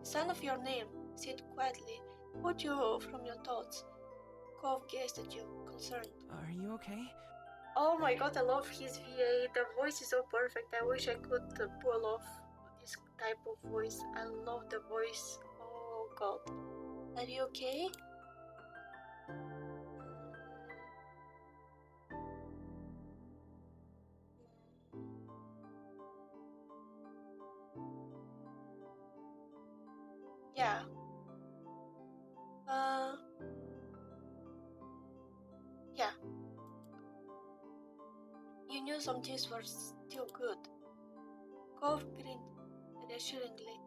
The sound of your name, said quietly, put you from your thoughts. Cove gazed at you, concerned. Are you okay? Oh my god, I love his VA. The voice is so perfect. I wish I could pull off this type of voice. I love the voice. Oh god. Are you okay? Yeah. Yeah. You knew some things were still good. Cove grinned reassuringly.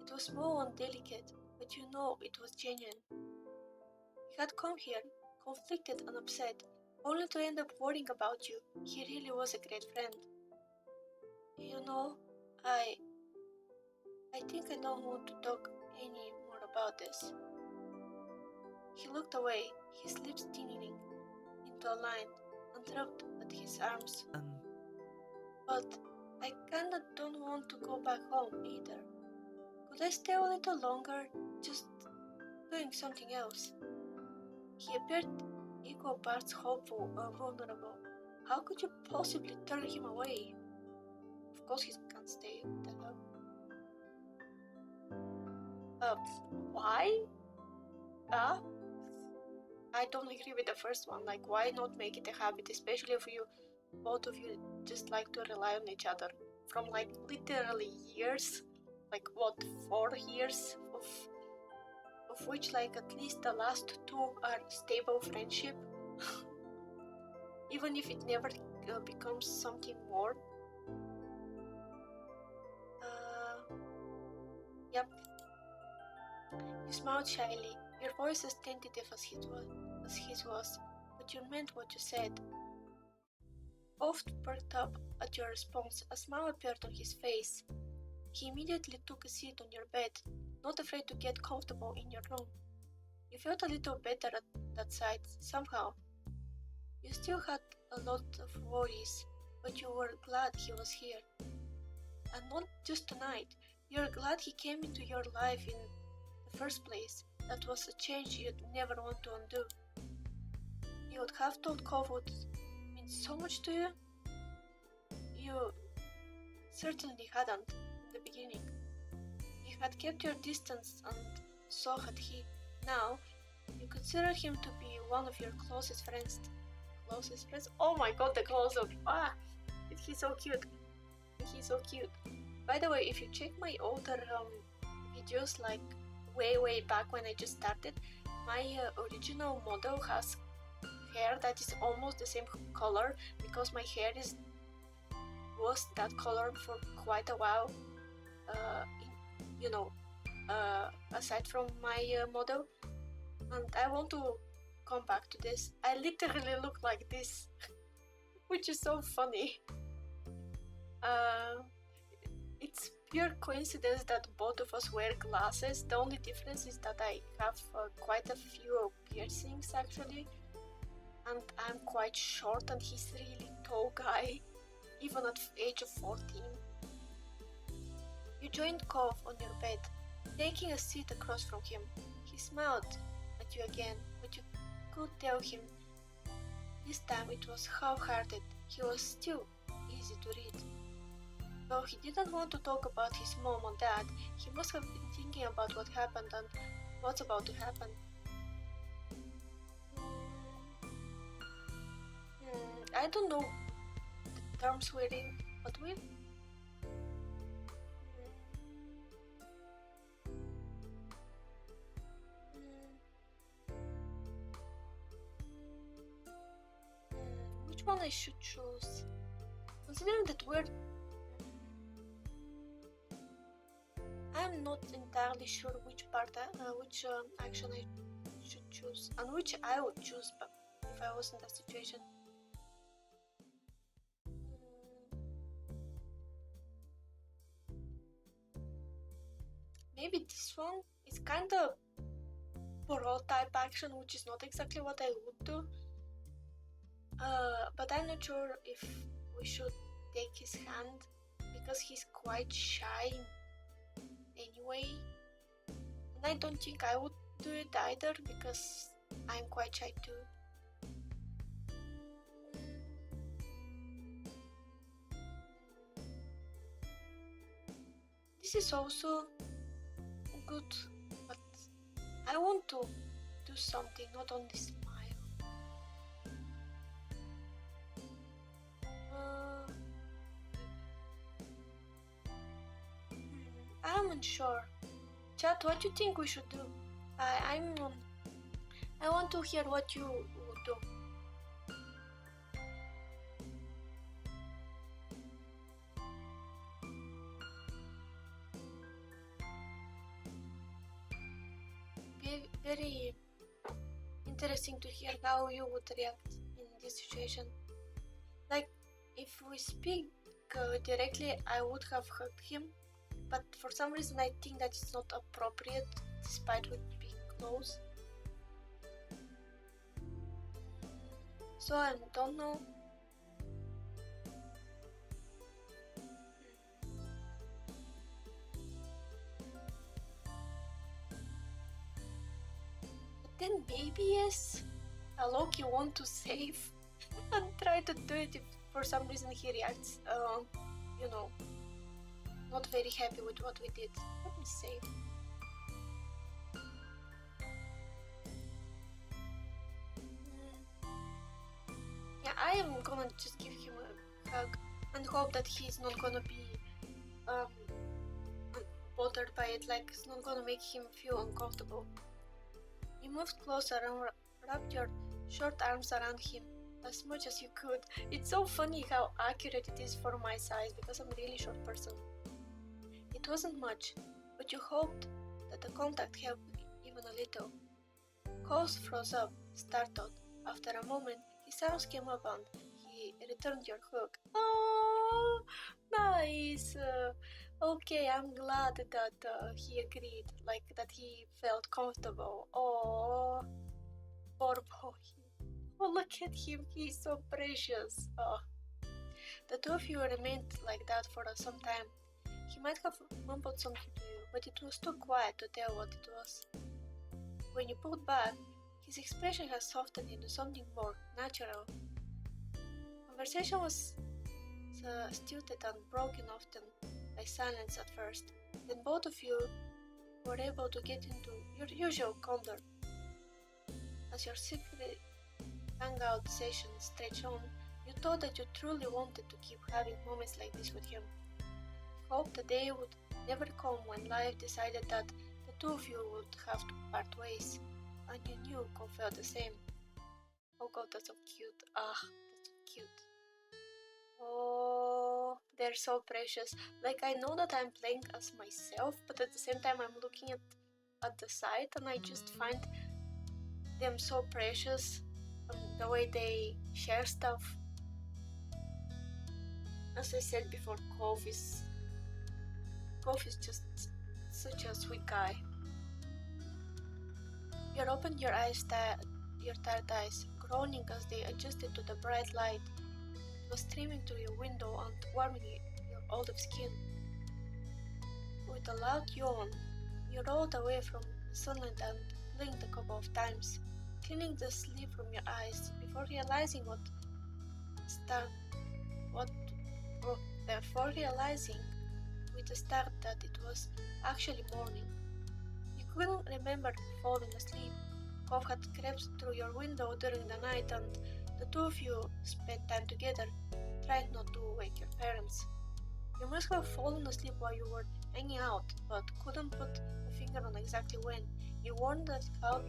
It was small and delicate, but you know it was genuine. He had come here, conflicted and upset, only to end up worrying about you. He really was a great friend. You know, I think I don't want to talk any more about this. He looked away, his lips thinning into a line, and rubbed at his arms. But I kinda don't want to go back home either. Could I stay a little longer, just doing something else? He appeared equal parts hopeful or vulnerable. How could you possibly turn him away? Of course he can't stay. What the hell? Why? I don't agree with the first one. Like, why not make it a habit, especially if both of you just like to rely on each other from like literally years, like what, 4 years of which like at least the last 2 are stable friendship, even if it never becomes something more. Yep. You smiled shyly, your voice as tentative as his was, but you meant what you said. Oft perked up at your response, a smile appeared on his face. He immediately took a seat on your bed, not afraid to get comfortable in your room. You felt a little better at that sight, somehow. You still had a lot of worries, but you were glad he was here. And not just tonight, you're glad he came into your life in the first place. That was a change you'd never want to undo. You would have told Cove would mean so much to you? You certainly hadn't in the beginning. You had kept your distance, and so had he. Now, you consider him to be one of your closest friends. Closest friends? Oh my god, the close-up! He's so cute. He's so cute. By the way, if you check my older videos, like way back when I just started, my original model has hair that is almost the same color, because my hair was that color for quite a while, aside from my model, and I want to come back to this. I literally look like this, which is so funny. It's pure coincidence that both of us wear glasses. The only difference is that I have quite a few piercings actually, and I'm quite short and he's a really tall guy, even at the age of 14. You joined Cove on your bed, taking a seat across from him. He smiled at you again, but you could tell him this time it was half-hearted. He was still easy to read. Though he didn't want to talk about his mom and dad, he must have been thinking about what happened and what's about to happen. I don't know the terms we're in, but one I should choose? Considering that I'm not entirely sure which action I should choose and which I would choose but if I was in that situation. Maybe this one is kind of parole type action, which is not exactly what I would do. But I'm not sure if we should take his hand because he's quite shy anyway. And I don't think I would do it either because I'm quite shy too. This is also good, but I want to do something, not only smile. I'm unsure. Chat, what do you think we should do? I want to hear what you would do. Very interesting to hear how you would react in this situation. Like, if we speak directly, I would have hugged him, but for some reason I think that it's not appropriate despite we being close. So I don't know. Then maybe yes, a Loki want to save and try to do it if for some reason he reacts, not very happy with what we did. Let me save. Yeah, I am gonna just give him a hug and hope that he's not gonna be bothered by it, like it's not gonna make him feel uncomfortable. You moved closer and wrapped your short arms around him as much as you could. It's so funny how accurate it is for my size because I'm a really short person. It wasn't much, but you hoped that the contact helped even a little. Coles froze up, startled. After a moment, his arms came up and he returned your hug. Oh, nice! Okay, I'm glad that he agreed, like that he felt comfortable. Oh, poor boy. Oh, look at him, he's so precious. Oh. The two of you remained like that for some time. He might have mumbled something to you, but it was too quiet to tell what it was. When you pulled back, his expression had softened into something more natural. Conversation was stilted and broken often by silence at first. Then both of you were able to get into your usual candor. As your secret hangout session stretched on, you thought that you truly wanted to keep having moments like this with him. You hoped the day would never come when life decided that the two of you would have to part ways, and you knew Cole felt the same. Oh god, that's so cute. That's so cute. Oh, they're so precious. Like, I know that I'm playing as myself, but at the same time I'm looking at the side and I just find them so precious. The way they share stuff. As I said before, Cove is just such a sweet guy. You opened your tired eyes, groaning as they adjusted to the bright light. It was streaming through your window and warming your olive skin. With a loud yawn, you rolled away from the sunlight and blinked a couple of times, cleaning the sleep from your eyes before realizing with a start that it was actually morning. You couldn't remember falling asleep. Cove had crept through your window during the night and the two of you spent time together, trying not to wake your parents. You must have fallen asleep while you were hanging out, but couldn't put a finger on exactly when. You wondered how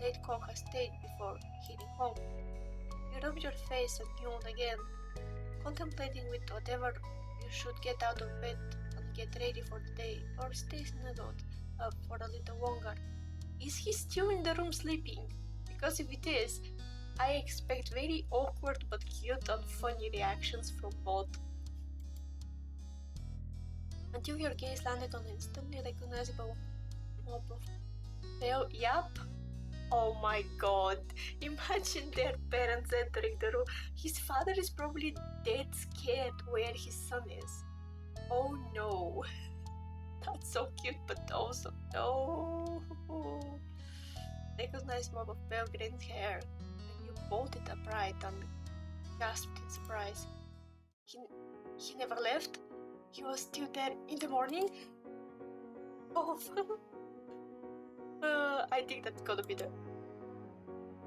late Cole had stayed before heading home. You You rub your face and yawn again, contemplating with whatever you should get out of bed and get ready for the day, or stay snuggled up for a little longer. Is he still in the room sleeping? Because if it is, I expect very awkward but cute and funny reactions from both. Until your gaze landed on an instantly recognizable mob of pale. Yup. Oh my god. Imagine their parents entering the room. His father is probably dead scared where his son is. Oh no. That's so cute, but also no. Recognized mob of pale green hair, and you bolted upright and gasped in surprise. He never left? He was still there in the morning? Oh, I think that's gonna be the...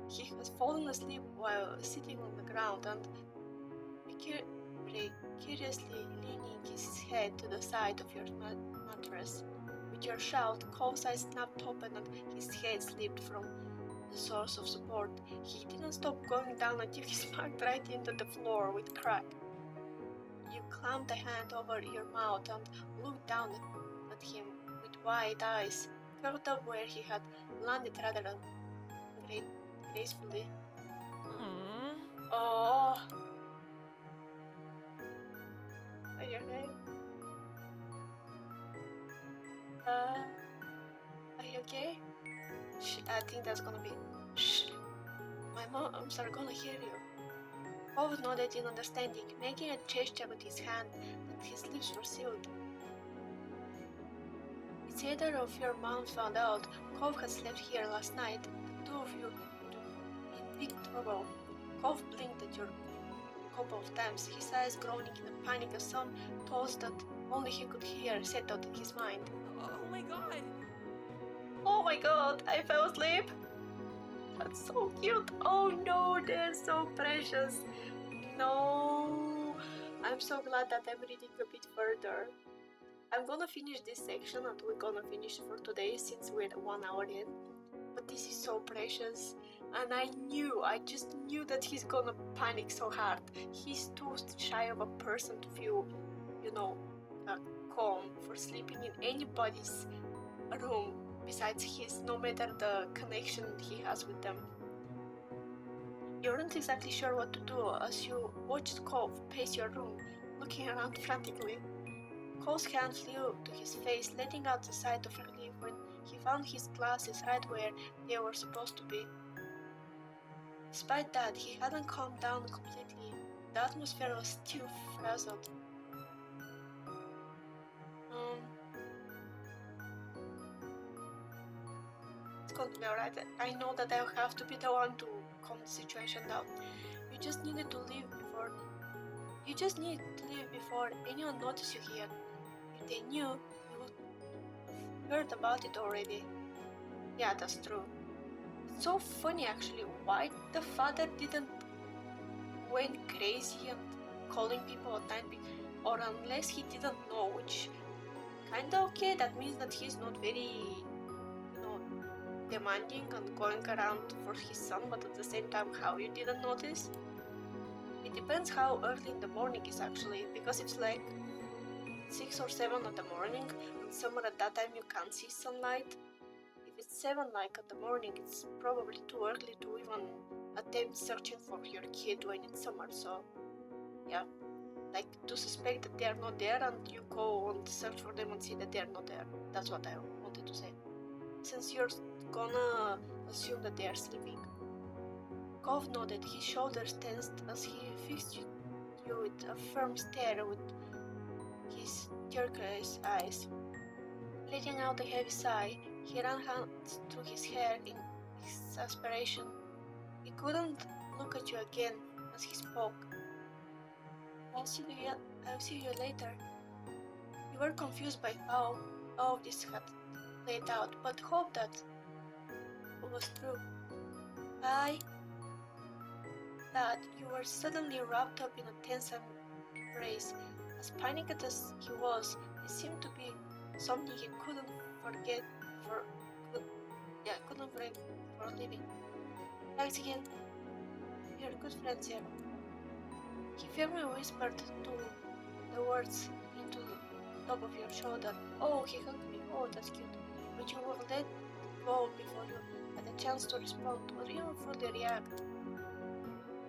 He has fallen asleep while sitting on the ground and precariously leaning his head to the side of your mattress. With your shout, Cole's eyes snapped open and his head slipped from the source of support. He didn't stop going down until he smacked right into the floor with a crack. You clamped a hand over your mouth and looked down at him with wide eyes, curled up where he had landed rather than gracefully. Oh. Are you okay? Are you okay? Shh, I think that's gonna be... Shh. My moms are gonna hear you. Cove nodded in understanding, making a gesture with his hand that his lips were sealed. If either of your moms found out Cove had slept here last night, the two of you would be in big trouble. Cove blinked at you a couple of times, his eyes groaning in a panic as some thoughts that only he could hear settled in his mind. Oh my god! Oh my god, I fell asleep! That's so cute! Oh no, they're so precious! No! I'm so glad that I'm reading a bit further. I'm gonna finish this section and we're gonna finish for today since we're 1 hour in. But this is so precious. And I just knew that he's gonna panic so hard. He's too shy of a person to feel, calm for sleeping in anybody's room besides his, no matter the connection he has with them. You weren't exactly sure what to do as you watched Cove pace your room, looking around frantically. Cole's hand flew to his face, letting out a sigh of relief when he found his glasses right where they were supposed to be. Despite that, he hadn't calmed down completely. The atmosphere was still frazzled. It's going to be alright. I know that I'll have to be the one to calm the situation down. You just need to leave before anyone noticed you here. If they knew, you would have heard about it already. Yeah, that's true. It's so funny actually why the father didn't went crazy and calling people at night, or unless he didn't know, which kinda okay. That means that he's not very, demanding and going around for his son, but at the same time, how you didn't notice? It depends how early in the morning is actually, because it's like 6 or 7 in the morning, and somewhere at that time you can't see sunlight. If it's 7 like at the morning, it's probably too early to even attempt searching for your kid when it's summer, so yeah. Like, to suspect that they are not there and you go and search for them and see that they are not there. That's what I wanted to say. Since you're gonna assume that they are sleeping. Cove nodded, his shoulders tensed as he fixed you with a firm stare with his turquoise eyes. Letting out a heavy sigh, he ran hands through his hair in exasperation. He couldn't look at you again as he spoke. I'll see you later. You were confused by how all of this had played out, but hoped that it was true. Bye. Dad, you were suddenly wrapped up in a tense embrace. As panicked as he was, it seemed to be something he couldn't forget for living. Thanks again. We are good friends, Zero. He firmly whispered the words into the top of your shoulder. Oh, he hugged me. Oh, that's cute. But you were let go before you had a chance to respond or even fully react.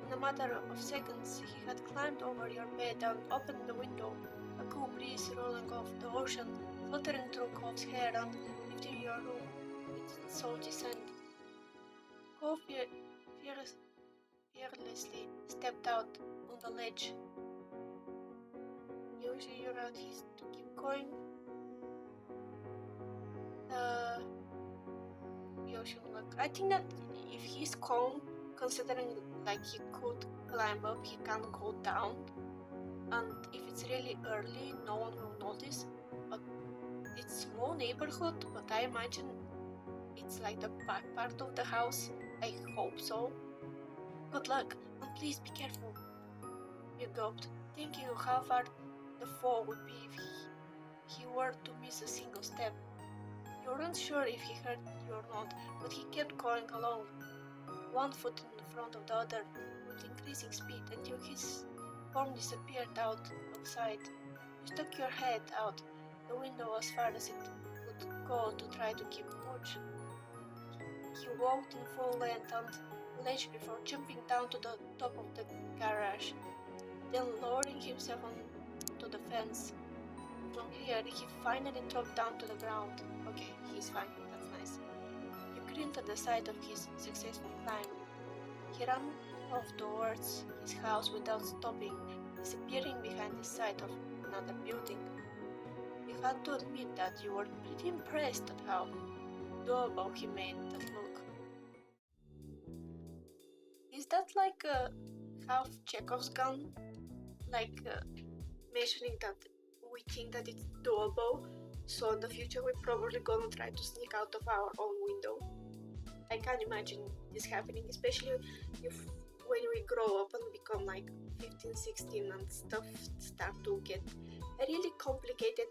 In a matter of seconds, he had climbed over your bed and opened the window, a cool breeze rolling off the ocean, fluttering through Cole's hair and lifting your room with its salty scent. Cole fearlessly stepped out on the ledge, using your keys to keep going. The ocean look. I think that if he's calm, considering like he could climb up, he can go down, and if it's really early, no one will notice. But it's small neighborhood, but I imagine it's like the back part of the house. I hope so. Good luck, and please be careful. You gulped, thinking of how far the fall would be if he were to miss a single step. You weren't sure if he heard you or not, but he kept going along, one foot in front of the other, with increasing speed until his form disappeared out of sight. You stuck your head out the window as far as it would go to try to keep watch. He walked in full length on the ledge before jumping down to the top of the garage, then lowering himself onto the fence. From here, he finally dropped down to the ground. Okay, he's fine, that's nice. You grinned at the sight of his successful climb. He ran off towards his house without stopping, disappearing behind the side of another building. You had to admit that you were pretty impressed at how doable he made that look. Is that like a half Chekhov's gun? Like mentioning that we think that it's doable, so in the future we're probably gonna try to sneak out of our own window. I can't imagine this happening, especially if when we grow up and become like 15, 16 and stuff start to get really complicated.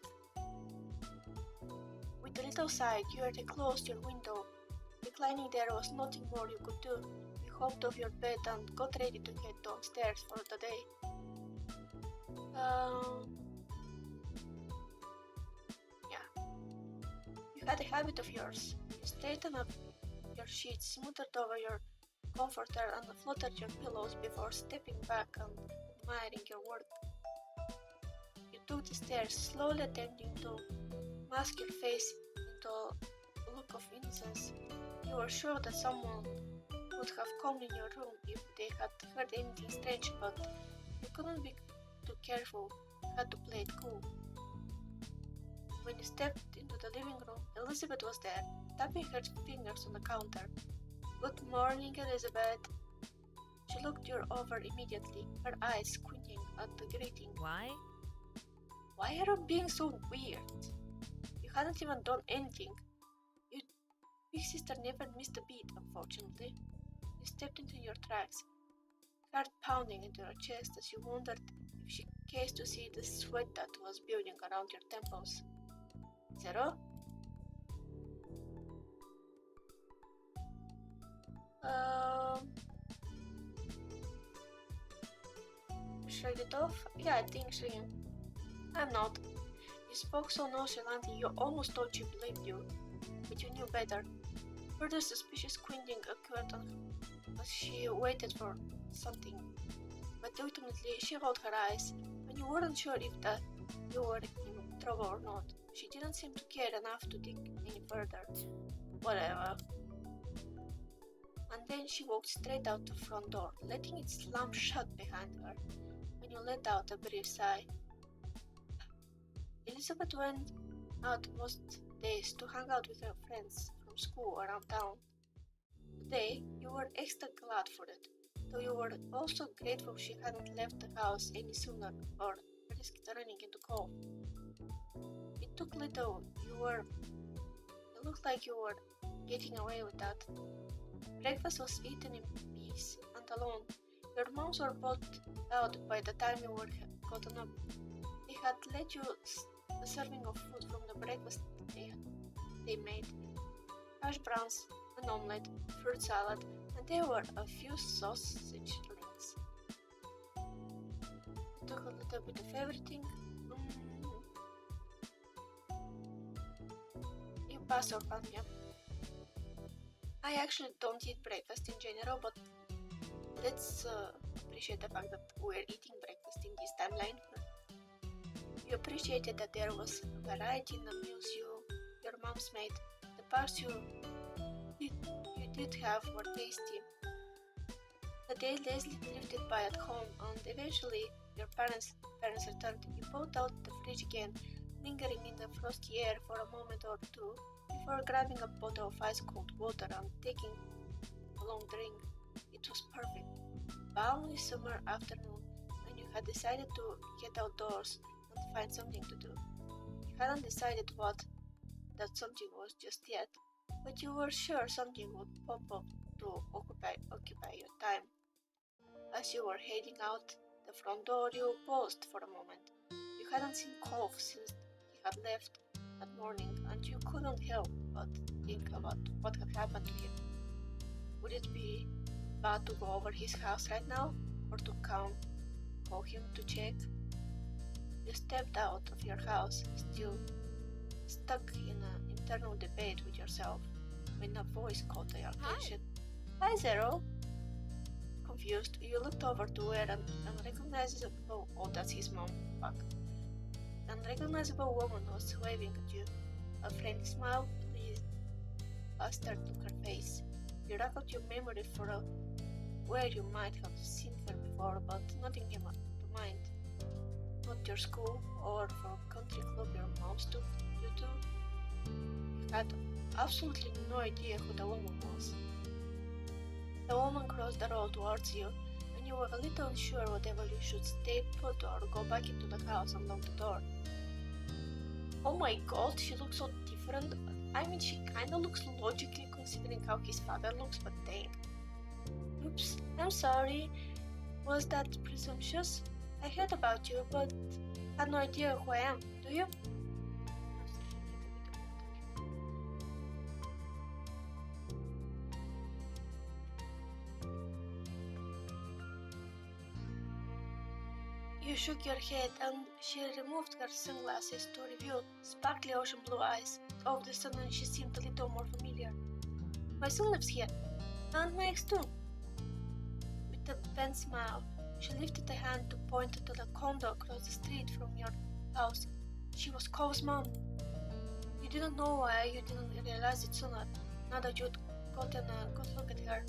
With a little sigh, you had closed your window. Reclining there was nothing more you could do. You hopped off your bed and got ready to head downstairs for the day. You had a habit of yours. You straightened up your sheets, smoothed over your comforter, and fluttered your pillows before stepping back and admiring your work. You took the stairs, slowly attempting to mask your face into a look of innocence. You were sure that someone would have come in your room if they had heard anything strange, but you couldn't be too careful. You had to play it cool. When you stepped into the living room, Elizabeth was there, tapping her fingers on the counter. Good morning, Elizabeth. She looked you over immediately, her eyes squinting at the greeting. Why? Why are you being so weird? You hadn't even done anything. Your big sister never missed a beat, unfortunately. You stepped into your tracks, heart pounding into your chest as you wondered if she cased to see the sweat that was building around your temples. Zero? Shrug it off? Yeah, I think so. I'm not. You spoke so nonchalantly you almost thought she believed you, but you knew better. Further suspicious squinting occurred on her as she waited for something, but ultimately she rolled her eyes, and you weren't sure if that you were in trouble or not. She didn't seem to care enough to dig any further. Whatever. And then she walked straight out the front door, letting it slam shut behind her, when you let out a brief sigh. Elizabeth went out most days to hang out with her friends from school around town. Today, you were extra glad for it, though you were also grateful she hadn't left the house any sooner or risked running into Cole. It took little. It looked like you were getting away with that. Breakfast was eaten in peace and alone. Your moms were both out by the time you were gotten up. They had let you a serving of food from the breakfast they made. Hash browns, an omelette, fruit salad, and there were a few sausage links. He took a little bit of everything. You pass or pan, yeah? I actually don't eat breakfast in general, but let's appreciate the fact that we're eating breakfast in this timeline. You appreciated that there was variety in the meals your mom's made. The parts you did have were tasty. The day Leslie drifted by at home, and eventually your parents returned. You pulled out the fridge again, lingering in the frosty air for a moment or two before grabbing a bottle of ice-cold water and taking a long drink. It was perfect. Balmy summer afternoon, and you had decided to get outdoors and find something to do. You hadn't decided what that something was just yet, but you were sure something would pop up to occupy your time. As you were heading out the front door, you paused for a moment. You hadn't seen Cove since he had left that morning, and you couldn't help but think about what had happened to him. Would it be bad to go over his house right now, or to call him to check? You stepped out of your house, still stuck in an internal debate with yourself, when a voice caught your attention. Hi, Zero! Confused, you looked over to where an unrecognizable, that's his mom, fuck. An unrecognizable woman was waving at you. A friendly smile pleased plastered to her face. You racked your memory for where you might have seen her before, but nothing came to mind. Not your school or from country club your mom took you to. You had absolutely no idea who the woman was. The woman crossed the road towards you, and you were a little unsure whether you should stay put or go back into the house and lock the door. Oh my god, she looks so different. I mean, she kinda looks logically considering how his father looks, but dang. Oops, I'm sorry. Was that presumptuous? I heard about you, but had no idea who I am. Do you? You shook your head, and she removed her sunglasses to reveal sparkly ocean blue eyes. All of a sudden, she seemed a little more familiar. My son lives here, and my ex too. With a bent smile, she lifted a hand to point to the condo across the street from your house. She was Cole's mom. You didn't know why you didn't realize it sooner, now that you'd gotten a good look at her.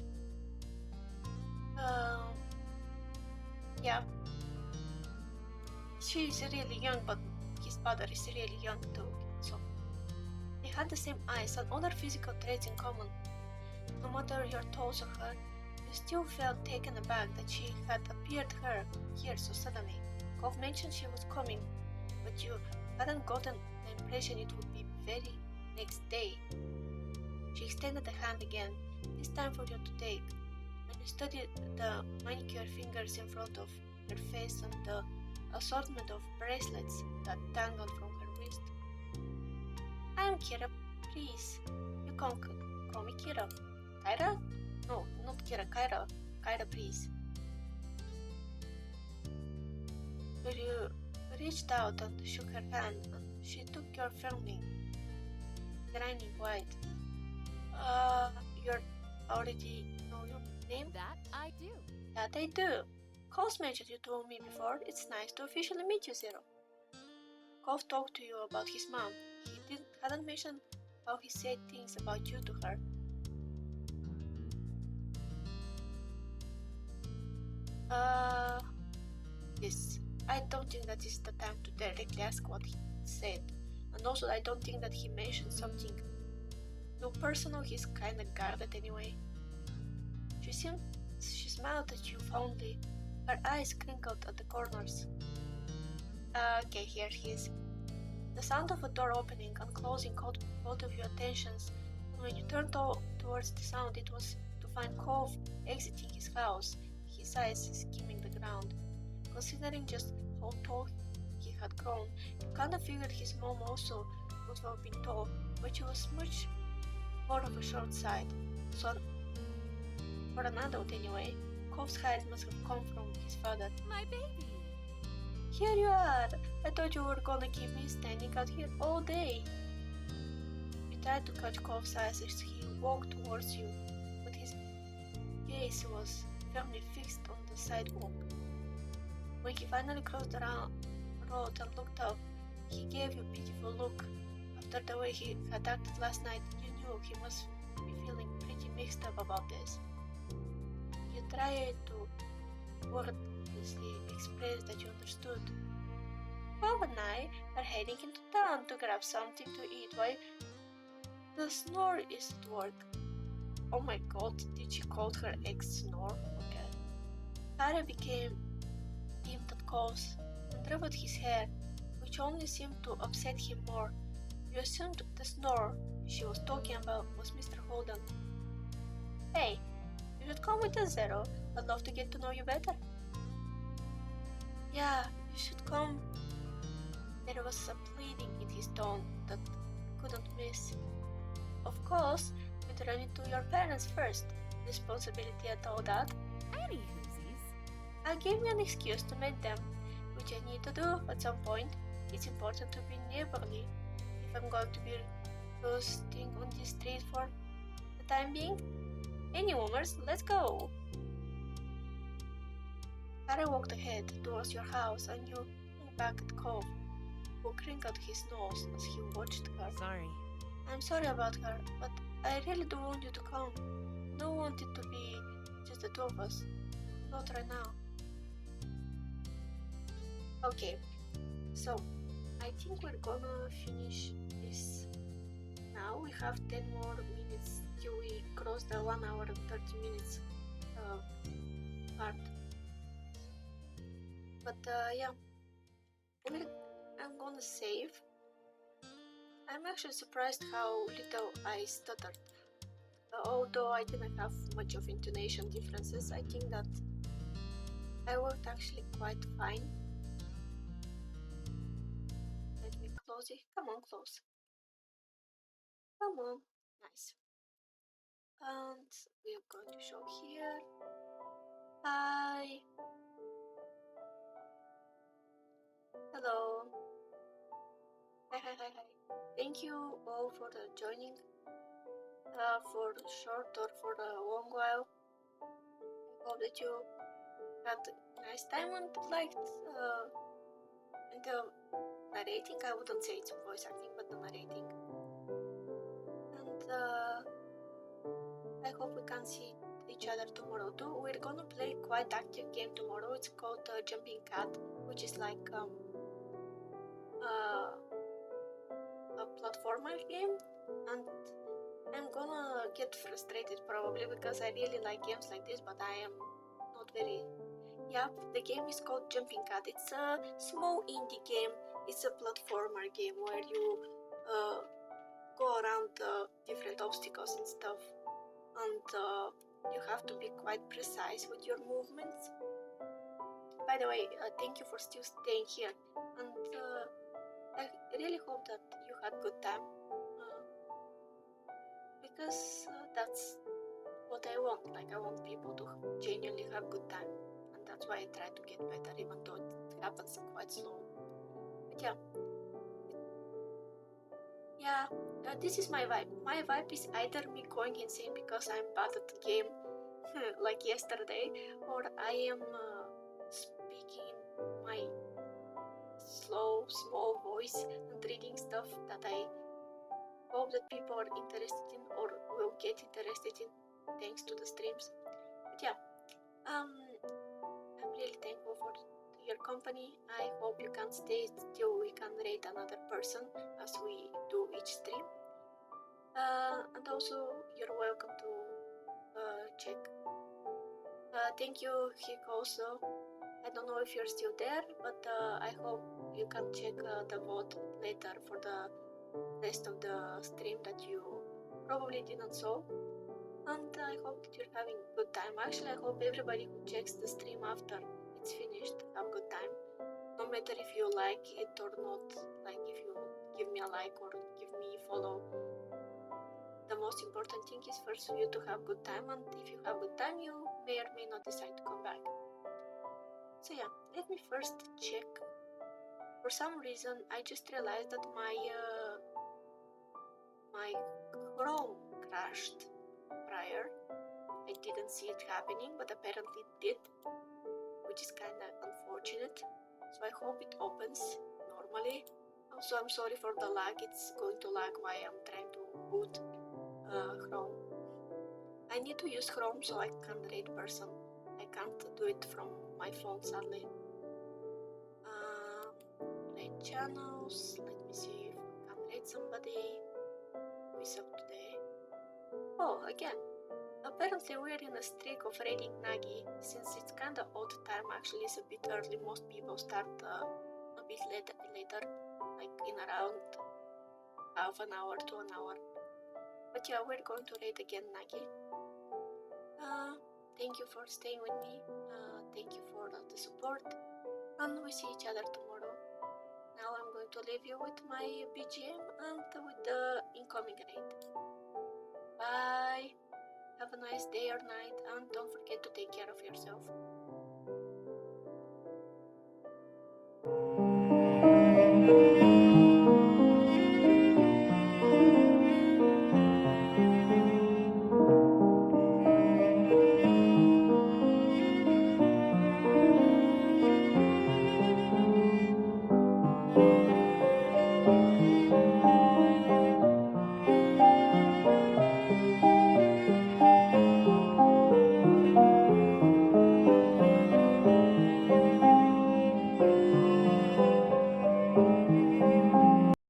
Yeah. She's really young, but his father is really young too, so they had the same eyes and other physical traits in common. No matter your thoughts of her, you still felt taken aback that she had appeared here so suddenly. Cove mentioned she was coming, but you hadn't gotten the impression it would be very next day. She extended the hand again, this time for you to take, and you studied the manicured fingers in front of her face and the assortment of bracelets that dangled from her wrist. I'm Kira, please. You can call me Kira. Kyra? No, not Kira, Kyra. Kyra, please. But you reached out and shook her hand, and she took your firmly, grinding white. You already know your name? That I do. That I do. Cole's mentioned you told me before. It's nice to officially meet you, Zero. Cole talked to you about his mom. He hadn't mentioned how he said things about you to her. Yes. I don't think that is the time to directly ask what he said. And also, I don't think that he mentioned something too personal. He's kinda guarded anyway. She smiled at you fondly. Her eyes crinkled at the corners. Okay, here he is. The sound of a door opening and closing caught both of your attentions, and when you turned towards the sound, it was to find Cove exiting his house, his eyes skimming the ground. Considering just how tall he had grown, you kinda figured his mom also would have been tall, but she was much more of a short side. So for for an adult anyway. Cove's height must have come from his father. My baby! Here you are! I thought you were gonna keep me standing out here all day. You tried to catch Cove's eyes as he walked towards you, but his gaze was firmly fixed on the sidewalk. When he finally crossed the road and looked up, he gave you a pitiful look. After the way he had acted last night, you knew he must be feeling pretty mixed up about this. You tried to wordlessly express that you understood. Bob and I are heading into town to grab something to eat while the snore is at work. Oh my god, did she call her ex snore? Okay. Harry became dimmed at calls and rubbed his hair, which only seemed to upset him more. You assumed the snore she was talking about was Mr. Holden. Hey, you should come with us, Zero. I'd love to get to know you better. Yeah, you should come. There was a pleading in his tone that couldn't miss. Of course, we'd run into your parents first. Responsibility and all that. Any whoosies? I'll give me an excuse to meet them, which I need to do at some point. It's important to be neighborly if I'm going to be roasting on this street for the time being. Any rumors? Let's go! Harry walked ahead towards your house and you looked back at Cove, who crinkled his nose as he watched her. Sorry. I'm sorry about her, but I really do want you to come. I don't want it to be just the two of us. Not right now. Okay, so I think we're gonna finish this now. We have 10 more minutes till we cross the 1 hour and 30 minutes part. But yeah, I'm gonna save. I'm actually surprised how little I stuttered. Although I didn't have much of intonation differences, I think that I worked actually quite fine. Let me close it. Come on, close. Come on. Nice. And we are going to show here. Hi. Hello. Hi. Thank you all for joining. For short or for a long while. I hope that you had a nice time and liked the narrating. I wouldn't say it's voice acting, but the narrating. And I hope we can see each other tomorrow too. We're gonna play quite active game tomorrow. It's called Jumping Cat, which is like a platformer game, and I'm gonna get frustrated probably because I really like games like this, but I am not very. Yeah, the game is called Jumping Cat. It's a small indie game. It's a platformer game where you go around different obstacles and stuff, and you have to be quite precise with your movements. By the way, thank you for still staying here, and I really hope that you had good time, because that's what I want. Like, I want people to genuinely have good time, and that's why I try to get better, even though it happens quite slow. But yeah, this is my vibe. My vibe is either me going insane because I'm bad at the game, like yesterday, or I am speaking my slow, small voice and reading stuff that I hope that people are interested in or will get interested in thanks to the streams. But yeah, I'm really thankful for your company. I hope you can stay till we can rate another person as we do each stream. And also, you're welcome to check. Thank you, Hick, also. I don't know if you're still there, but I hope you can check the Vod later for the rest of the stream that you probably didn't saw. And I hope that you're having a good time. Actually, I hope everybody who checks the stream after it's finished have a good time. No matter if you like it or not, like if you give me a like or give me a follow, the most important thing is first for you to have good time, and if you have good time, you may or may not decide to come back. So yeah, let me first check. For some reason, I just realized that my Chrome crashed prior. I didn't see it happening, but apparently it did, which is kind of unfortunate. So I hope it opens normally. Also, I'm sorry for the lag. It's going to lag while I'm trying to boot Chrome. I need to use Chrome so I can rate person. I can't do it from my phone, sadly. Rate channels. Let me see if we can rate somebody. Who is up today? Oh, again. Apparently we're in a streak of rating Nagi. Since it's kinda odd time, actually it's a bit early. Most people start a bit later, like in around half an hour to an hour. But yeah, we're going to rate again Nagi. Thank you for staying with me. Thank you for the support. And we see each other tomorrow. Now I'm going to leave you with my BGM and with the incoming raid. Bye! Have a nice day or night, and don't forget to take care of yourself.